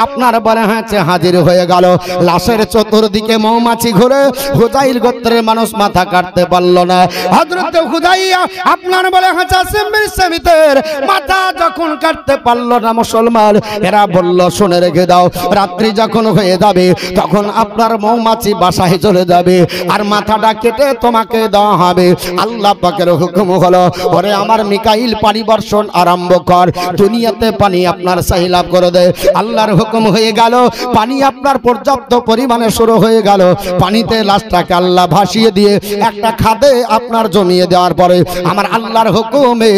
আপনার বলে হাঁচে হাজির হয়ে গেল। লাশের চতুর্দিকে মৌমাছি ঘুরে হুজাইল গোত্রের মানুষ মাথা কাটতে পারল না। হযরত হুজাইয়া আপনার বলে হাঁচা আসিম বিন সাবিতের মাথা যখন কাটতে পারলো না মুসলমান, এরা বলল শুনে রেখে দাও, রাত্রি যখন হয়ে যাবে তখন আপনার মৌমাছি বাসায় চলে যাবে আর মাথাটা কেটে তোমাকে দেওয়া হবে। আল্লাহ পাকের হুকুম হলো, ওরে আমার মিকাইল পানি বর্ষণ আরম্ভ কর, দুনিয়াতে পানি আপনার সাহিলাভ করে দে। আল্লাহর হুকুম হয়ে গেল, পানি আপনার পর্যাপ্ত পরিমাণে শুরু হয়ে গেল। পানিতে লাশটাকে আল্লাহ ভাসিয়ে দিয়ে একটা খাদে আপনার জমিয়ে দেওয়ার পরে আমার আল্লাহর হুকুমে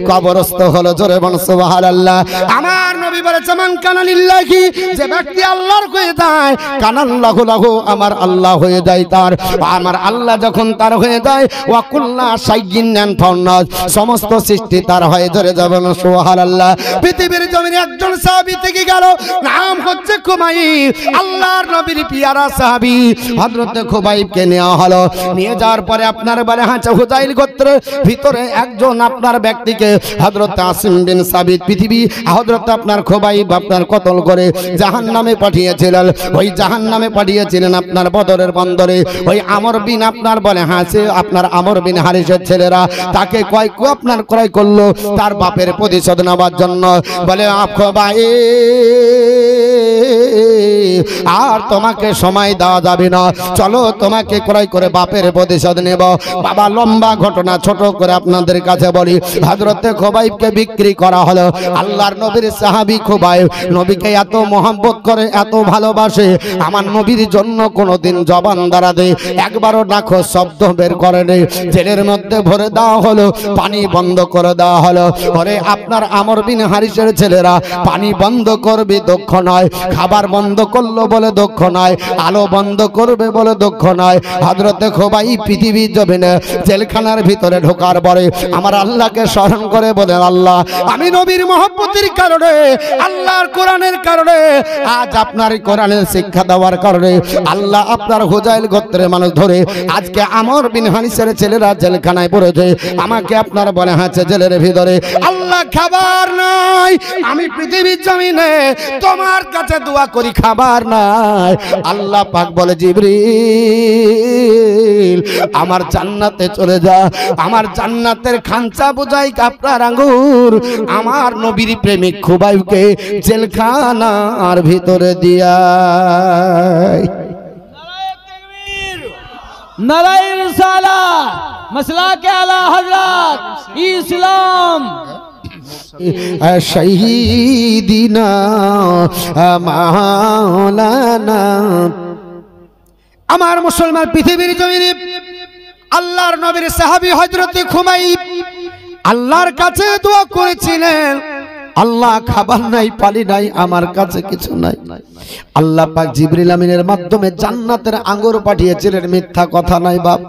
কবরস্থ হলো। জোরে বল সুবহানাল্লাহ। আমার নবী বলেছেন, মান কানা লিল্লাহি, যে ব্যক্তি আল্লাহর হয়ে যায়, কানাল্লাহু লাহু, আমার আল্লাহ হয়ে যায় তার। আমার আল্লাহ যখন তার হয়ে যায়, ওয়া কুল্লা শাইইন ফান্নাস, সমস্ত সৃষ্টি তার হয়ে। ধরে যাবেন সুবহানাল্লাহ। পৃথিবীর জমিনে একজন সাহাবী থেকে গেল, নাম হচ্ছে খুবাইব, আল্লাহর নবীর পিয়ারা সাহাবী। হযরত খুবাইবকে নেওয়া হলো। নিয়ে যাওয়ার পরে আপনার বলে হাঁচা হুজাইল গোত্রের ভিতরে একজন আপনার ব্যক্তিকে হযরত আসিম বিন সাবিত পৃথিবী হযরত আপনার খুবাইব আপনার কতল করে জাহান্নামে পাঠিয়েছিলেন। ওই জাহান্নামে পাঠিয়েছিলেন আপনার বদরের বন্দরে। ওই আমর বিন আপনার বলে হাসে আপনার আমর বিন হারিসের ছেলেরা তাকে আপনার ক্রয় করলো তার বাপের প্রতিশোধ নেওয়ার জন্য। বলে আর তোমাকে সময় দেওয়া যাবে না, চলো তোমাকে ক্রয় করে বাপের প্রতিশোধ নেব। বাবা লম্বা ঘটনা ছোট করে আপনাদের কাছে বলি। হযরতে খুবাইবকে বিক্রি করা হলো। আল্লাহর নবীর সাহাবী খুবাইব নবীকে এত মহব্বত করে, এত ভালোবাসে, আমার নবীর জন্য কোনোদিন জবান দ্বারা দেয় একবারও নাখো শব্দ বের করে নেই। জেলের মধ্যে ভরে দেওয়া হলো, পানি বন্ধ করে দেওয়া হলো। ওরে আপনার আমর বিন হারিসের ছেলেরা পানি বন্ধ করবে দক্ষ নয়, খাবার বন্ধ করলো বলে দক্ষ নয়, আলো বন্ধ করবে বলে দক্ষ নয়। হযরতে খুবাইব পৃথিবীর জমিনে জেলখানার ভিতরে ঢোকার পরে আমার আল্লাহকে স্মরণ করে বলেন, আল্লাহ আমি নবীর মহব্বতের কারণে, আল্লাহর কোরআনের কারণে, আজ আপনার কোরআনের শিক্ষা দেওয়ার কারণে আল্লাহ আপনার হুজাইল গোত্রের মানুষ ধরে আজকে আমর বিন হানিসের ছেলেরা জেলখানায় পড়েছে। আমাকে আপনার বলে হাঁচে জেলের ভিতরে। আল্লাহ খাবার নাই, আমি পৃথিবীর জমিনে তোমার কাছে দোয়া করি খাবার নাই। আল্লাহ পাক বলে জিবরিল আমার জান্নাতে চলে যা, আমার জান্নাতের খাঞ্চা বোঝাই আপনার আঙ্গুর আমার নবীর প্রেমিক খুবাইবকে জেলখানার ভিতরে দিয়া। নারায়ে রিসালাত মাসলাকে আলা হযরত ইসলাম শহীদিনা মাওলানা। আমার মুসলমান পৃথিবীর জমিনে আল্লাহর নবীর সাহাবী হযরত খুবাইব আল্লাহর কাছে দোয়া করেছিলেন, আল্লাহ খাবার নাই পানি নাই, আমার কাছে কিছু নাই। আল্লাহ পাক জিবরিল আমিনের মাধ্যমে জান্নাতের আঙ্গুর পাঠিয়েছিলেন। মিথ্যা কথা নাই বাপ,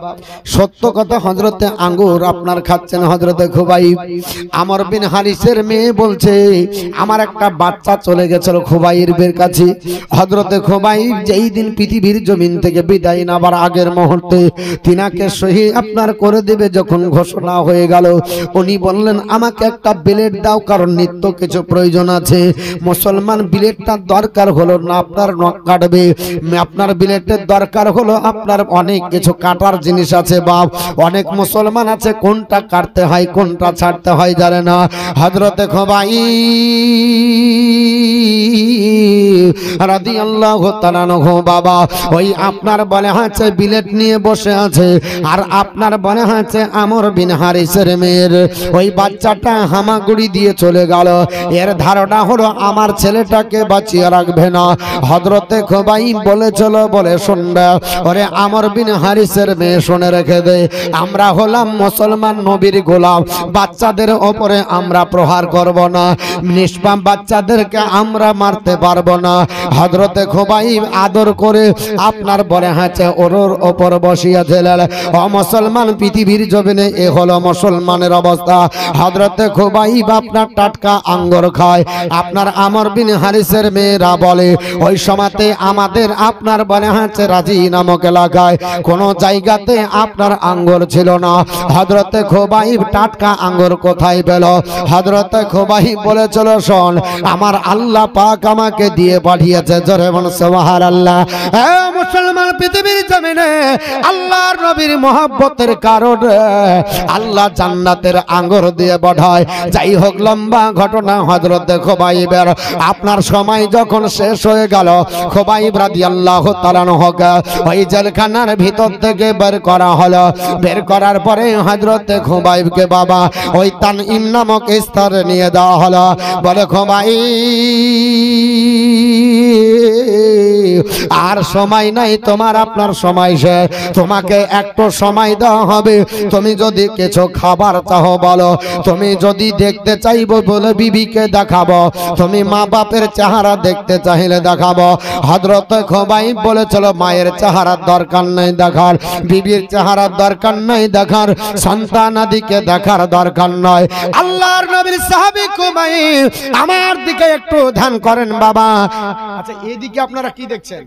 সত্য কথা। হযরতে আঙ্গুর আপনার খাচ্ছেন হযরতে খুবাইব। আমর বিন হারিসের মেয়ে বলছে আমার একটা বাচ্চা চলে গেছিল খুবাইবের কাছে। হযরতে খুবাইব যেই দিন পৃথিবীর জমিন থেকে বিদায় নেবার আগের মুহূর্তে তিনাকে শহীদ আপনার করে দেবে যখন ঘোষণা হয়ে গেল, উনি বললেন আমাকে একটা বিলেট দাও, কারণ নিত্য কিছু প্রয়োজন আছে। মুসলমান বিলেটটার দরকার হলো না আপনার নখ কাটবে, আপনার বিলেটের দরকার হলো আপনার অনেক কিছু কাটার জিনিস আছে বাপ। অনেক মুসলমান আছে কোনটা কাটতে হয় কোনটা ছাড়তে হয় জানে না। হযরতে খুবাইব রাদিয়াল্লাহু তাআলা আনহু বাবা ওই আপনার বলে আছে বিলেট নিয়ে বসে আছে, আর আপনার বলে আছে আমর বিন হারিসের মেয়ের ওই বাচ্চাটা হামাগুড়ি দিয়ে চলে গেল। এর ধারণা হলো আমার ছেলেটাকে বাঁচিয়ে রাখবে না। হযরতে খুবাইব বলেছিল, বলে শুনবে ওরে আমর বিন হারিসের মেয়ে শুনে রেখে দে, আমরা হলাম মুসলমান নবীর গোলাম, বাচ্চাদের ওপরে আমরা প্রহার করব না, নিষ্পাপ বাচ্চাদেরকে আমরা মারতে পারবো না। হযরতে খুবাইব আদর করে আপনার বলে হাঁচে ওর ওপর বসিয়ে দিলেন। ও মুসলমান পৃথিবীর জমিনে এ হলো মুসলমানের অবস্থা। হযরতে খুবাইব আপনার টাটকা আঙ্গুর খায়। আপনার আমর বিন হারিসের মেয়েরা বলে ওই সময়তে আমাদের আপনার বলে হাঁচে রাজি নামক এলাকায় কোন জায়গাতে আপনার আঙ্গুর ছিল না। হযরতে খুবাইব টাটকা আঙ্গুর কোথায় পেল? হযরতে খুবাইব বলেছিল শোন আমার আল্লাহ পাক আমাকে দিয়ে পাঠিয়েছে। জোরে বল সুবহানাল্লাহ। এ মুসলমান পৃথিবীর জমিনে আল্লাহর নবীর মহব্বতের কারণে আল্লাহ জান্নাতের আঙ্গুর দিয়ে পাঠায়। যাই হোক লম্বা ঘটনা। হযরতে খুবাইবের আপনার সময় যখন শেষ হয়ে গেল, খুবাইব রাদিয়াল্লাহু তাআলা আনহুকে ওই জেলখানার ভিতর থেকে বের করা হলো। বের করার পরে হযরতে খুবাইবকে বাবা ওই তানঈম নামক স্থানে নিয়ে দেওয়া হলো। বলে খুবাইব আর সময় নাই তোমার, আপনার সময় শেষ, তোমাকে একটু সময় দেওয়া হবে। তুমি যদি কিছু খাবার চাও বলো, তুমি যদি দেখতে চাইবো বলে বিবিকে দেখাবো, তুমি মা বাপের চেহারা দেখতে চাইলে দেখাবো। হযরতে খুবাইব বলেছিল মায়ের চেহারার দরকার নাই দেখার, বিবির চেহারার দরকার নাই দেখার, সন্তানাদিকে দেখার দরকার নয়। আল্লাহর নবীর সাহাবী খুবাইব আমার দিকে একটু ধ্যান করেন বাবা। আচ্ছা এদিকে আপনারা কি দেখছেন?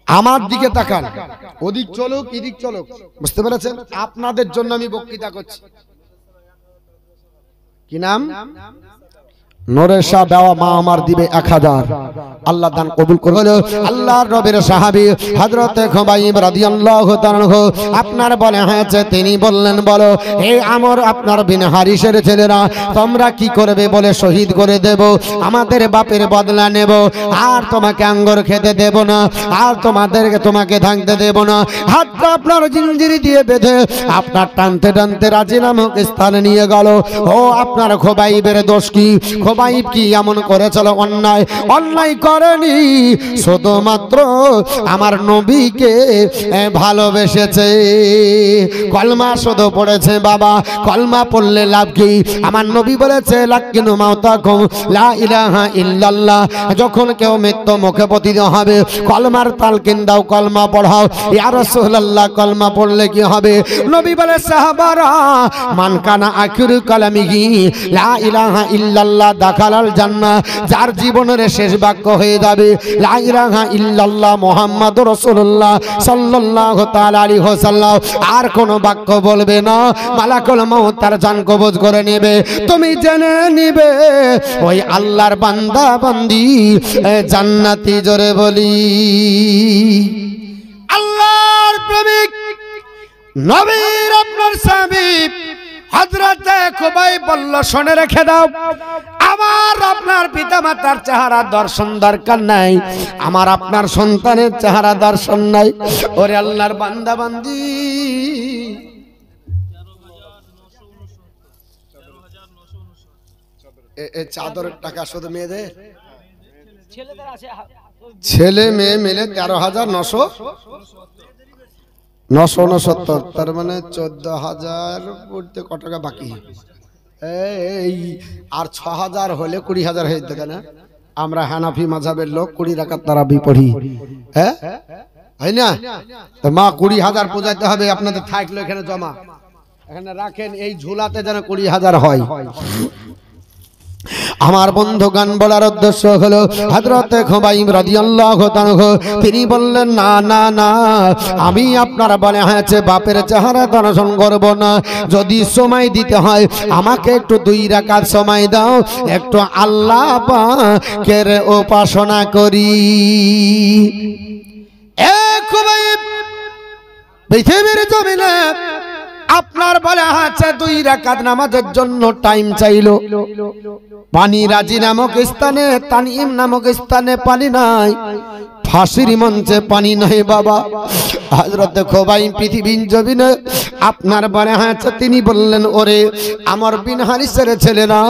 আমার দিকে তাকান, ওদিক চলুক এদিক চলুক, বুঝতে পেরেছেন? আপনাদের জন্য আমি বক্তৃতা করছি। কি নাম? নূরে শাহ দেওয়া মা আমার দিবে 1000। আল্লাহ দান কবুল করুন। আল্লাহর নবীর সাহাবী হযরতে খুবাইব রাদিয়াল্লাহু তাআলা আনহু আপনার বলে হয়েছে, তিনি বললেন বলো এই আমর আপনার বিন হারিসের ছেলেরা তোমরা কি করবে? বলে শহীদ করে দেব, আমাদের বাপের বদলা নেব, আর তোমাকে আঙ্গুর খেতে দেব না, আর তোমাকে থাকতে দেব না। হাতটা আপনার জিঞ্জির দিয়ে বেঁধে আপনার টানতে টানতে রাজি নামক স্থানে নিয়ে গেল। ও আপনার খুবাইবের দোষ কি? খুবাইব কি এমন করেছিল? অন্যায় করেনি, শুধুমাত্র আমার নবীকে ভালোবেসেছে। কলমা শুধু পড়েছে বাবা। কলমা পড়লে লাভ কি? আমার নবী বলেছে লাকিনু মাউতাকুম লা ইলাহা ইল্লাল্লাহ। যখন কেউ মৃত্যু মুখে পতিত হবে কলমার তালকিন দাও, কলমা পড়াও। ইয়া রাসূলুল্লাহ কলমা পড়লে কি হবে? নবী বলে সাহাবারা মান কানা আখিরু কালামিহি লা ইলাহা ইল্লাল্লাহ দাখালাল জান্নাহ, যার জীবনের শেষ বাক্য হয়ে যাবে লা ইলাহা ইল্লাল্লাহ মুহাম্মাদুর রাসূলুল্লাহ সাল্লাল্লাহু তাআলা আলাইহি ওয়াসাল্লাম, আর কোন বাক্য বলবে না, মালাকুল মউত তার জান কবজ করে নেবে। তুমি জেনে নিবে ওই আল্লাহর বান্দা বান্দি জান্নাতি। জোরে বলি আল্লাহর প্রেমিক নবীর আপনার সাহাবী হযরতে খুবাই বলল, শুনে রেখে দাও, আমার আপনার পিতামাতার চেহারা দর্শন দরকার নাই, আমার আপনার সন্তানের চেহারা দর্শন নাই। ওরে আল্লাহর বান্দা বান্দি, চাদরের টাকা শুধু মেয়েদের, ছেলে মেয়ে মিলে 13,969, তার মানে 14,000 পড়তে কত টাকা বাকি? এই আর 6,000 হলে 20,000 হয়ে যেত না? আমরা হানাফি মাযহাবের লোক 20 রাকাত তারাবি পড়ি, হ্যাঁ হয় না? তো মা 20,000 পূজাইতে হবে, আপনাদের থাকলো এখানে জমা, এখানে রাখেন, এই ঝুলাতে যেন 20,000 হয়। আমার বন্ধুগান বলার উদ্দেশ্য হলো হযরতে খুবাইব রাদিয়াল্লাহু তাআলা তিনি বললেন, না না না, আমি আপনার বলে হয়েছে বাপের চেহারা দর্শন করব না, যদি সময় দিতে হয় আমাকে একটু 2 রাকাত সময় দাও, একটু আল্লাহ পাকের উপাসনা করি। এ খুবাইব, পৃথিবীর জমিনে আপনার বলে আছে 2 রাকাত নামাজের জন্য টাইম চাইলো, পানি রাজি নামক স্থানে, তানিম নামক স্থানে পানি নাই, ফাঁসির মঞ্চে পানি নাই বাবা। হযরতে খুবাইব পৃথিবীর জমিনে আপনার বলে আছে, তিনি বললেন, ওরে আমর বিন হারিসের ছেলেরা,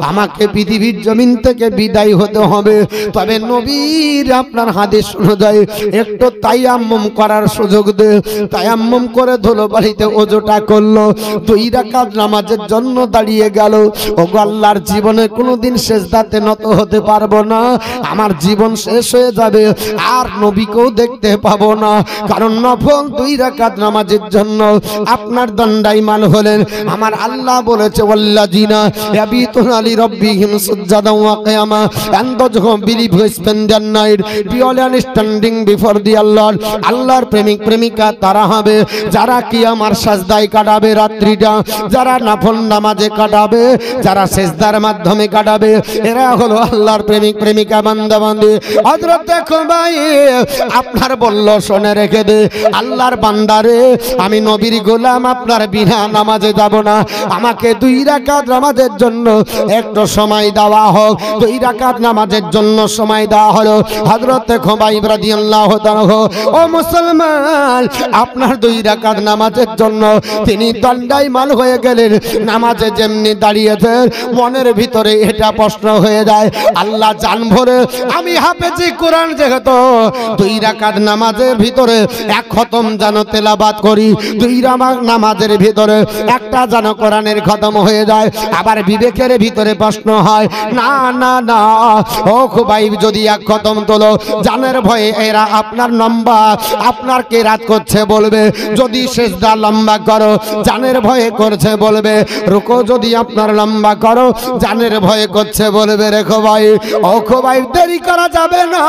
আমাকে পৃথিবীর জমিন থেকে বিদায় হতে হবে, তবে নবীর আপনার হাদিস অনুযায়ী একটু তায়াম্মুম করার সুযোগ দে। তায়াম্মুম করে ধুলোবালিতে ওযুটা করলো, 2 রাকাত নামাজের জন্য দাঁড়িয়ে গেল। ওগো আল্লাহর জীবনে কোনোদিন সেজদাতে নত হতে পারবো না, আমার জীবন শেষ হয়ে যাবে, আর নবীকেও দেখতে পাবো না, কারণ নফল 2 রাকাত নামাজের জন্য আপনার দণ্ডায়মান হলেন। আমার আল্লাহ বলেছে, ওয়াল্লাযিনা ইয়াবিতুনা লিরাব্বিহিম সুজদান ওয়া কিয়ামা, and those who believe who spend their night purely standing before the Allah, আল্লাহর প্রেমিক প্রেমিকা তারা হবে যারা কিয়ামার সাজদায় কাটাবে রাত্রিটা, যারা নফল নামাজে কাটাবে, যারা সিজদার মাধ্যমে কাটাবে, এরা হলো আল্লাহর প্রেমিক প্রেমিকা বান্দা বান্দি। হযরতে খুবাইব আপনার বলল, শুনে রেখে দে আল্লাহর বান্দারে, আমি নবীর গোলাম, আপনার বিনা নামাজে যাব না, আমাকে 2 রাকাত নামাজের জন্য একটু সময় দেওয়া হোক। 2 রাকাত নামাজের জন্য সময় দেওয়া হলো। হযরতে খুবাইব রাদিয়াল্লাহু তাআলা, ও মুসলমান, আপনার 2 রাকাত নামাজের জন্য তিনি দণ্ডায়মান হয়ে গেলেন। নামাজে যেমনি দাঁড়িয়েছেন, মনের ভিতরে এটা প্রশ্ন হয়ে যায়, আল্লাহ জান ভরে আমি হাফেজি কোরআন যেহেতু 2 রাকাত নামাজের ভিতরে 1 খতম যেন তেলাওয়াত করি, 2 রাকাত নামাজের ভিতরে একটা যেন কোরআনের খতম হয়ে যায়। আবার বিবেকের ভিতরে প্রশ্ন হয়, না না না, ও খুবাইব যদি 1 খতম তোলো, জানের ভয়ে এরা আপনার লম্বা আপনার কেরাত করছে বলবে, যদি সিজদা লম্বা করো জানের ভয়ে করছে বলবে, রুকু যদি আপনার লম্বা করো জানের ভয়ে করছে বলবে। রে খুবাইব, ও খুবাইব, দেরি করা যাবে না,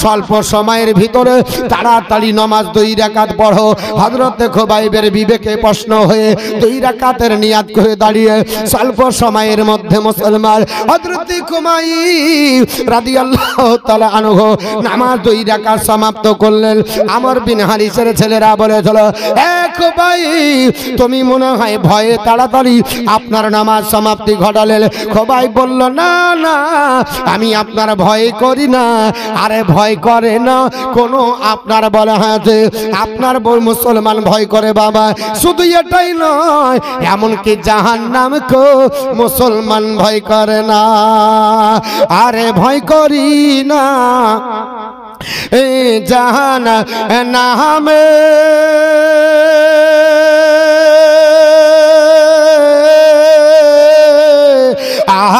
স্বল্প সময়ের ভিতরে তাড়াতাড়ি নামাজ 2 রাকাত পড়ো। হযরতে খুবাইবের বিবেকে প্রশ্ন হয়ে 2 রাকাতের নিয়াত করে দাঁড়িয়ে স্বল্প সময়ের মধ্যে মুসলমান হযরতে খুবাইব রাদিয়াল্লাহু তাআলা আনহু নামাজ 2 রাকাত সমাপ্ত করলেন। আমর বিন হারিসের ছেলেরা বলেছিল, এ খুবাইব, তুমি মনে হয় ভয়ে তাড়াতাড়ি আপনার নামাজ সমাপ্তি ঘটালেন। খুবাইব বলল, না না, আমি আপনার ভয় করি না। আরে ভয় করে না কোনো, আপনার বলা হয়েছে আপনার বই মুসলমান ভয় করে বাবা, শুধু এটাই নয়, এমনকি জাহান্নামকে মুসলমান ভয় করে না। আরে ভয় করি না জাহান্নামে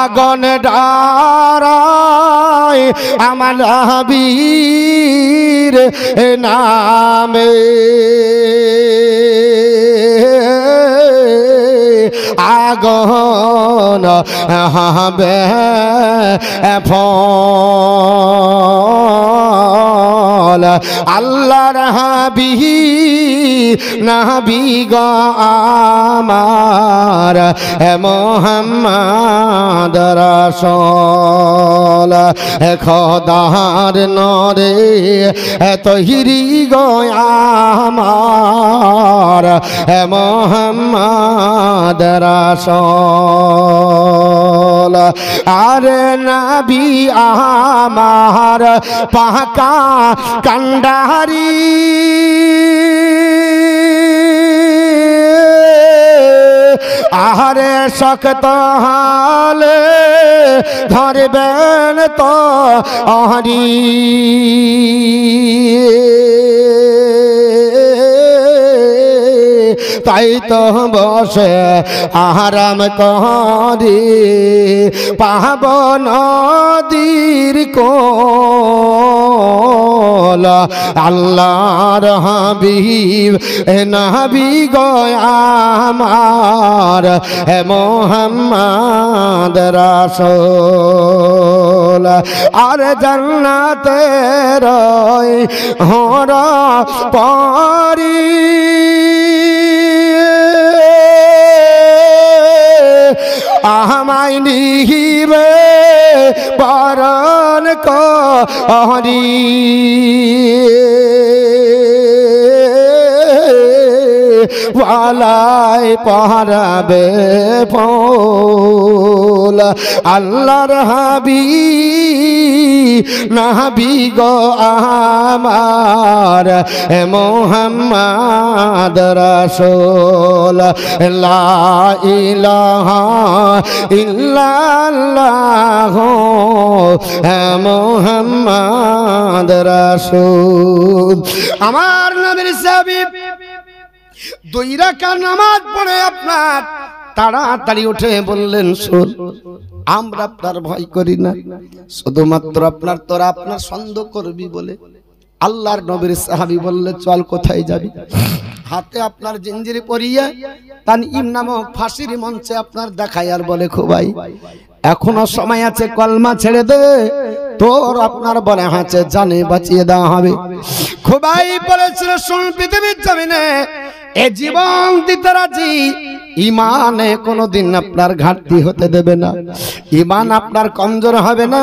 আগুন ডারায় আমার নবীর নামে। আগুন হবে ফল। আল্লাহর হাবিব নবী গো আমার মুহাম্মদ রাসূল খোদার নরে তহিরি গো আমার মুহাম্মদ রাসূল। আরে নবী আমার পাকা কান্ডারি আহারে শক্ত হালে ধরবেন তো আহারি তাই তো বসে আরাম করি পাব নদীর কোল। আল্লাহর হাবিব নবী গো আমার মুহাম্মদ রাসূল। আর জান্নাতের হর পারি আমায় নিহিবে পরন করি ওয়ালাই পরাবে ফুল। আল্লাহর হাবিব নবী গো আমার মুহাম্মদ রাসূল। লা ইলাহা ইল্লাল্লাহ মুহাম্মদ রাসূল। আমার নবীর সাহাবী দুই রাকাত নামাজ পড়ে আপনার তাড়াতাড়ি উঠে বললেন, শোন আমরা আপনার ভয় করি না, শুধুমাত্র আপনার তোরা আপনার সন্দেহ করবি বলে। আল্লাহর নবীর সাহাবী বললে, চল কোথায় যাবি? হাতে আপনার জিঞ্জির পরিয়ে তানঈম নামক ফাঁসির মঞ্চে আপনার দেখায় আর বলে, খোবাই এখনো সময় আছে, কলমা ছেড়ে দে, তোর আপনার বলে হাঁচে জানে বাঁচিয়ে দেওয়া হবে। খোবাই বলেছিল, শুন পৃথিবীর জমিনে এ জীবন দিতে রাজি, ইমানে কোনোদিন আপনার ঘাটতি হতে দেবে না, ইমান আপনার কমজোর হবে না।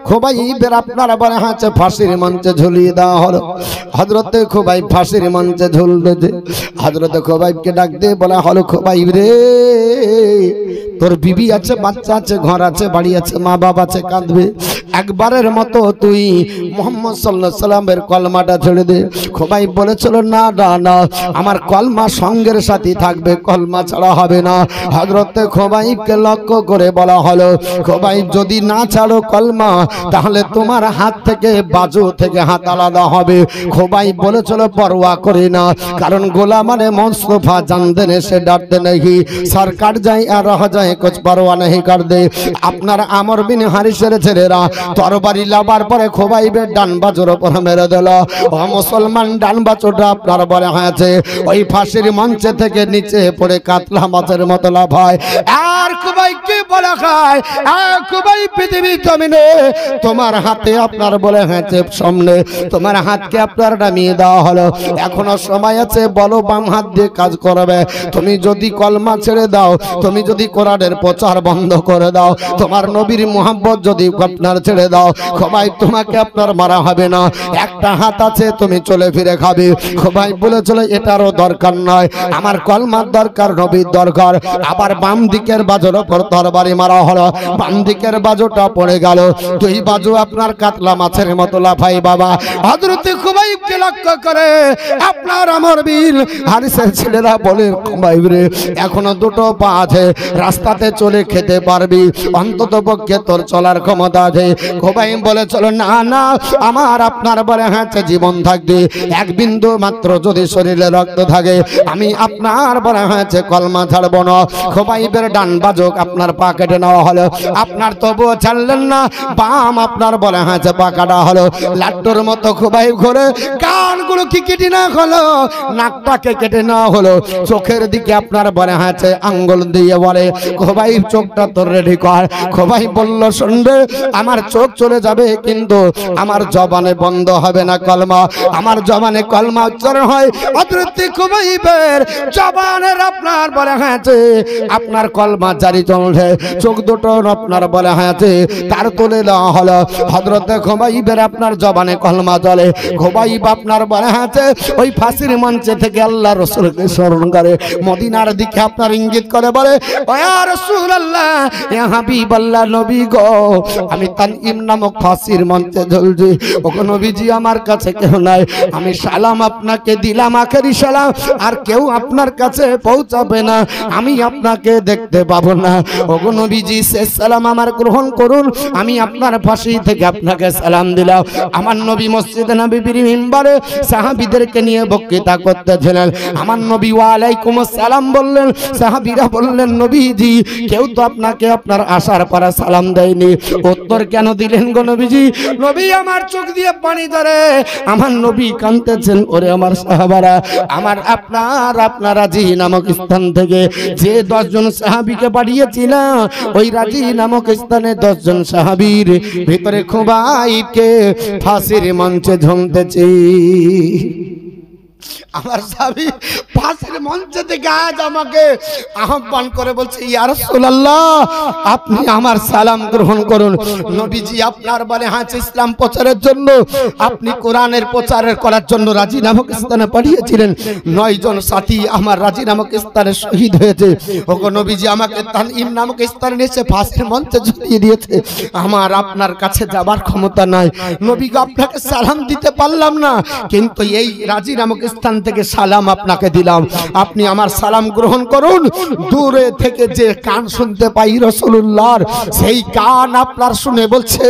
খোবাইবের আপনার বলে হাঁচে ফাঁসির মঞ্চে ঝুলিয়ে দেওয়া হলো। হযরতে খোবাইব ফাঁসির মঞ্চে ঝুলতে হযরতে খোবাইবকে ডাক দিয়ে বলা হলো, খোবাইব রে, তোর বিবি আছে, বাচ্চা আছে, ঘর আছে, বাড়ি আছে, মা বাবা আছে, কাঁদবে, একবারের মতো তুই মুহাম্মদ সাল্লাল্লাহু আলাইহি সাল্লামের কলমাটা ছেড়ে দে। খোবাইব বলেছিল, না না না, আমার কলমা সঙ্গের সাথে থাকবে, কলমা ছাড়া হবে না। হযরতে খোবাইবকে লক্ষ্য করে বলা হলো, খোবাইব যদি না ছাড়ো কলমা, তাহলে তোমার হাত থেকে বাজু থেকে হাত আলাদা হবে। খোবাইব বলেছিল, পরোয়া করি না, কারণ গোলামানে মুস্তাফা জানদেনে সে ডরতে नहीं, সরকার যায় আর রহ যায় कुछ परवाह नहीं कर दे। আপনার আমর বিন হারিসের ছেলেরা তরবারি লাবার পরে খোবাইবের ডান বাজুর উপর মেরে দিল। ও মুসলমান, ডান বাজুটা আপনার বলে হয়েছে ওই ফাঁসির মঞ্চে থেকে নিচে পড়ে কাতলা মাছের মতো লাফায়। আর খোবাইবকে বলা খায়, খোবাইব পৃথিবীর জমিনে তোমার হাতে আপনার বলে হয়েছে সামনে, তোমার হাতকে আপনার নামিয়ে দেওয়া হলো, এখনো সময় আছে, বলো বাম হাত দিয়ে কাজ করবে। তুমি যদি কলমা ছেড়ে দাও, তুমি যদি কোরআনের প্রচার বন্ধ করে দাও, তোমার নবীর মুহাব্বত যদি আপনার ছেড়ে দাও, খোবাইব তোমাকে আপনার মারা হবে না, একটা হাত আছে, তুমি চলে ফিরে খাবে। খোবাইব বলেছিল, এটারও দরকার নয়, আমার কলমার দরকার, নবীর দরকার। আবার বাম দিকের বাজুর উপর তরবারি মারা হলো, বাম দিকের বাজুটা পড়ে গেল, দুই বাজু আপনার কাতলা মাছের মতো লাফাই। বাবা হযরতে খোবাইবকে লক্ষ্য করে আপনার আমর বিন হারিসের ছেলেরা বলে, খোবাইব রে, এখনো দুটো পা আছে, রাস্তাতে চলে খেতে পারবি, অন্তত পক্ষে তোর চলার ক্ষমতা আছে। খোবাইব বলে, চলো না না, আমার আপনার বলে হ্যাঁ জীবন থাকবে, এক বিন্দু মাত্র যদি শরীরে রক্ত থাকে, আমি আপনার বলে হ্যাঁ কলমা ছাড়বো না। খোবাইবের ডান বাজক আপনার পা কেটে নেওয়া হলো, আপনার তবুও ছাড়লেন না, বাম আপনার বলে হাতে পা কাটা হলো, লাট্টুর মতো খুবাই ঘুরে কানগুলো কি কেটে না হলো, নাকটাকে কেটে নেওয়া হলো, চোখের দিকে আপনার বলে হাতে আঙ্গুল দিয়ে বলে খুবাই চোখটা তোর রেডি কর। খুবাই বলল শুনবে, আমার চোখ চলে যাবে কিন্তু আমার জবানে বন্ধ হবে না কলমা, আমার জবানে কলমা উচ্চারণ হয়। হযরত খুবাইবের জবানের আপনার বলে হাতে আপনার কলমা জারি চলছে, চোখ দুটো আপনার বলে হাতে তার তুলে দেওয়া হলো। হযরত খুবাইবের আপনার জবানে কলমা চলে, খুবাইব আপনার বলে হাতে ওই ফাঁসির মঞ্চে থেকে আল্লাহ রাসূলকে স্মরণ করে, মদিনার দিকে আপনার ইঙ্গিত করে বলে ও ইয়া রাসূলুল্লাহ, ইয়া হাবিবাল্লাহ, নবী গো, আমি তানঈম নামক ফাঁসির মঞ্চে ঝুলছি, ওগো নবীজি আমার কাছে কেউ নাই, আমি সালাম আপনাকে দিলাম, আখেরি সালাম, আর কেউ আপনার কাছে পৌঁছাবে না, আমি আপনাকে দেখতে পাবো না, ওগো নবীজি শেষ সালাম আমার গ্রহণ করুন, আমি আপনার ফাঁসি থেকে আপনাকে সালাম দিলাম। আমার নবী মসজিদে নববীর মিম্বরে সাহাবীদেরকে নিয়ে বক্তৃতা করতেছিলেন, আমার নবী ওয়া আলাইকুমুস সালাম বললেন, সাহাবীরা বললেন নবীজি কেউ তো আপনাকে আপনার আসার পরে সালাম দেয়নি, উত্তর কেন দিলেন গো নবীজি? নবী আমার চোখ দিয়ে পানি ধরে, আমার নবী কাঁদতেছেন, ওরে আমার সাহাবারা, আমার আপনার রাজি নামক স্থান থেকে যে 10 জন সাহাবীকে পাঠিয়েছি না, ওই রাজি নামক স্থানে 10 জন সাহাবীর ভিতরে খুবাইবকে ফাঁসির মঞ্চে ঝুমতেছি। আমার সাহাবী ফাঁসির মঞ্চে থেকে আজ আমাকে আহ্বান করে বলছে ইয়া রাসূলুল্লাহ, আপনি আমার সালাম গ্রহণ করুন। নবীজি আপনার বলে হাজ ইসলাম প্রচারের জন্য, আপনি কোরআনের প্রচারের করার জন্য রাজি নামক স্থানে পাঠিয়েছিলেন, 9 জন সাথী আমার রাজি নামক স্থানে শহীদ হয়েছে, ওগো নবীজি আমাকে তানঈম নামক স্থানে এসে ফাঁসির মঞ্চে ঝুলিয়ে দিয়েছে, আমার আপনার কাছে যাবার ক্ষমতা নাই, নবী গো আপনাকে সালাম দিতে পারলাম না, কিন্তু এই রাজি নামক স্থান থেকে সালাম আপনাকে দিলাম, আপনি আমার সালাম গ্রহণ করুন। দূরে থেকে যে কান শুনতে পাই রাসূলুল্লাহর, সেই কান আপনার শুনে বলছে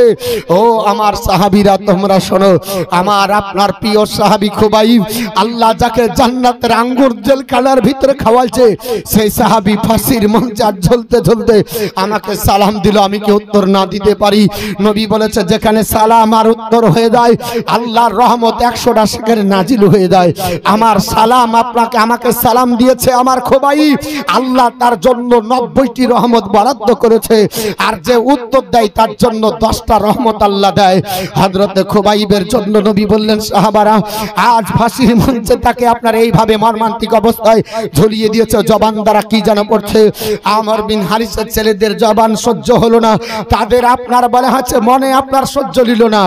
ও আমার সাহাবীরা তোমরা শোনো, আমার আপনার প্রিয় সাহাবী খুবাইব, আল্লাহ যাকে জান্নাতের আঙ্গুর জেলখানার ভিতরে খাওয়াইছে, সেই সাহাবী ফাঁসির মঞ্চে ঝুলতে ঝুলতে আমাকে সালাম দিল, আমি কি উত্তর না দিতে পারি? নবী বলেছে যেখানে সালাম আর উত্তর হয়ে যায়, আল্লাহর রহমত 100টা সেখানে নাজিল হয়ে যায়। আমার সালাম আপনাকে, আমাকে সালাম দিয়েছে আমার খুবাইব, আল্লাহ তার জন্য 90টি রহমত বরাদ্দ করেছে, আর যে উত্তর দেয় তার জন্য 10টা রহমত আল্লাহ দেয়। হযরত খুবাইবের জন্য নবী বললেন সাহাবারা, আজ ফাঁসির মঞ্চে তাকে আপনার এইভাবে মর্মান্তিক অবস্থায় ঝুলিয়ে দিয়েছে, জবান দ্বারা কি যেন পড়ছে, আমর বিন হারিসের ছেলেদের জবান সহ্য হলো না, তাদের আপনার বলে আছে মনে আপনার সহ্য নিল না,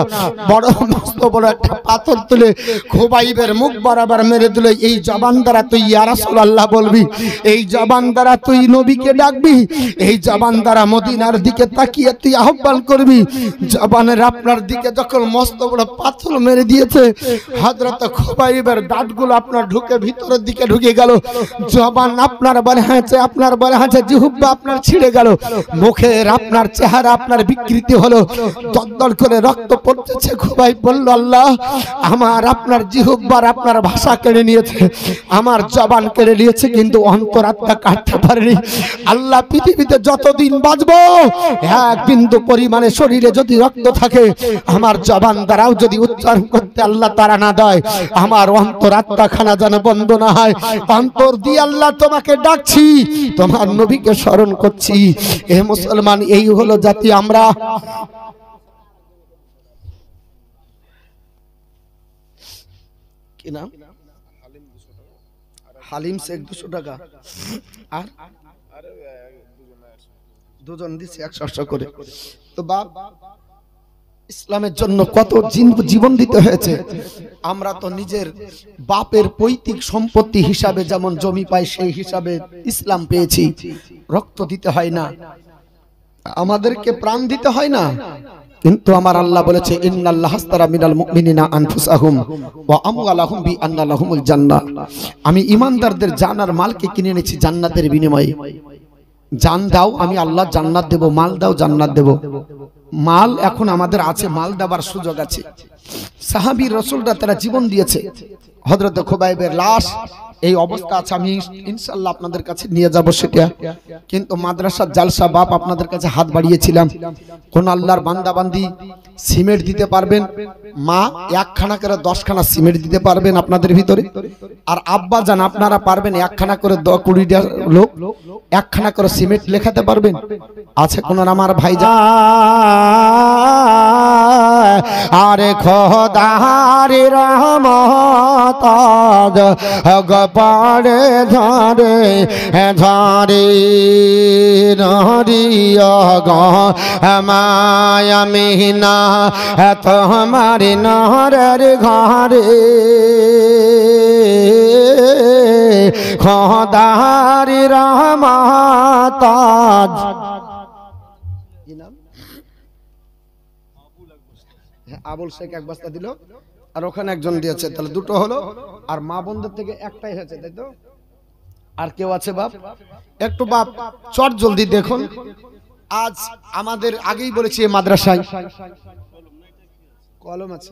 বড় মস্ত বড় একটা পাথর তুলে খুবাইবের মুখ বরাবর মেরে দিল, এই জবান দ্বারা তুই ইয়া রাসূলুল্লাহ বলবি, এই জবান দ্বারা তুই নবীকে ডাকবি, এই জবান দ্বারা মদিনার দিকে তাকিয়ে তুই আহ্বান করবি। জবানের আপনার দিকে যখন মস্ত বড় পাথর মেরে দিয়েছে, হযরত খুবাইবের দাঁতগুলো আপনার ঢুকে ভিতরের দিকে ঢুকে গেল, জবান আপনার বলে হাঁচে জিহ্বা আপনার ছিঁড়ে গেল, মুখের আপনার চেহারা আপনার বিকৃতি হলো, দরদর করে রক্ত পড়তেছে। খুবাইব বলল আল্লাহ আমার আপনার জিহ্বার আপনার ভাষা কেড়ে নিয়েছে, আমার জবান কেড়ে নিয়েছে, কিন্তু অন্তরাত্মা কাটতে পারেনি। আল্লাহ পৃথিবীতে যতদিন বাঁচবো, এক বিন্দু পরিমাণে শরীরে যদি রক্ত থাকে, আমার জবান দ্বারাও যদি উচ্চারণ করতে আল্লাহ তারা না দেয়, আমার অন্তরাত্মা খানা যেন বন্ধ না হয়, অন্তর দিয়ে আল্লাহ তোমাকে ডাকছি, তোমার নবীকে স্মরণ করছি। এ মুসলমান, এই হলো জাতি আমরা। কি নাম? হালিম শেখ 200 টাকা, আর দুজন দিচ্ছে 100 করে। তো বাপ ইসলামের জন্য কত জীবন দিতে হয়েছে। আমরা তো নিজের বাপের পৈতৃক সম্পত্তি হিসাবে যেমন জমি পাই, সেই হিসাবে ইসলাম পেয়েছি। রক্ত দিতে হয় না, আমাদেরকে প্রাণ দিতে হয় না, কিন্তু আমার আল্লাহ বলেছে ইন্নাল্লাহ আস্তারা মিনাল মুমিনিনা আনফুসাহুম ওয়া আমওয়ালাহুম বিআন্না লাহুমুল জান্নাহ, আমি ঈমানদারদের জান আর মালকে কিনে এনেছি জান্নাতের বিনিময়ে। জান দাও আমি আল্লাহ জান্নাত দেব, মাল দাও জান্নাত দেব। মাল এখন আমাদের আছে, মাল দেবার সুযোগ আছে। সাহাবী রাসূলরা তারা জীবন দিয়েছে। হযরত খুবাইবের লাশ এই অবস্থা আছে, আমি ইনশাআল্লাহ আপনাদের কাছে নিয়ে যাব সেটা। কিন্তু মাদ্রাসার জালসা বাপ আপনাদের কাছে হাত বাড়িয়েছিলাম, কোন আল্লাহর বান্দা বান্দি সিমেন্ট দিতে পারবেন? মা একখানা করে 10খানা সিমেন্ট দিতে পারবেন আপনাদের ভিতরে? আর আব্বা জান আপনারা পারবেন একখানা করে 20টা লোক একখানা করে সিমেন্ট লেখাতে পারবেন? আছে কোন আমার ভাই জান? আরে খোদার রহমত গপাড়ে ধরে ধরে নরিয়া গ মায়া মিহিনা তোমার নহরের ঘরে খোদার রহমত। আবুল শেখ এক বস্তা দিল, আর ওখানে একজন দিয়েছে, তাহলে দুটো হলো। আর মা বোনদের থেকে একটাই হয়েছে, তাই তো? আর কেউ আছে বাপ? একটু বাপ চট জলদি দেখুন। আজ আমাদের আগেই বলেছি মাদ্রাসায় কলম আছে।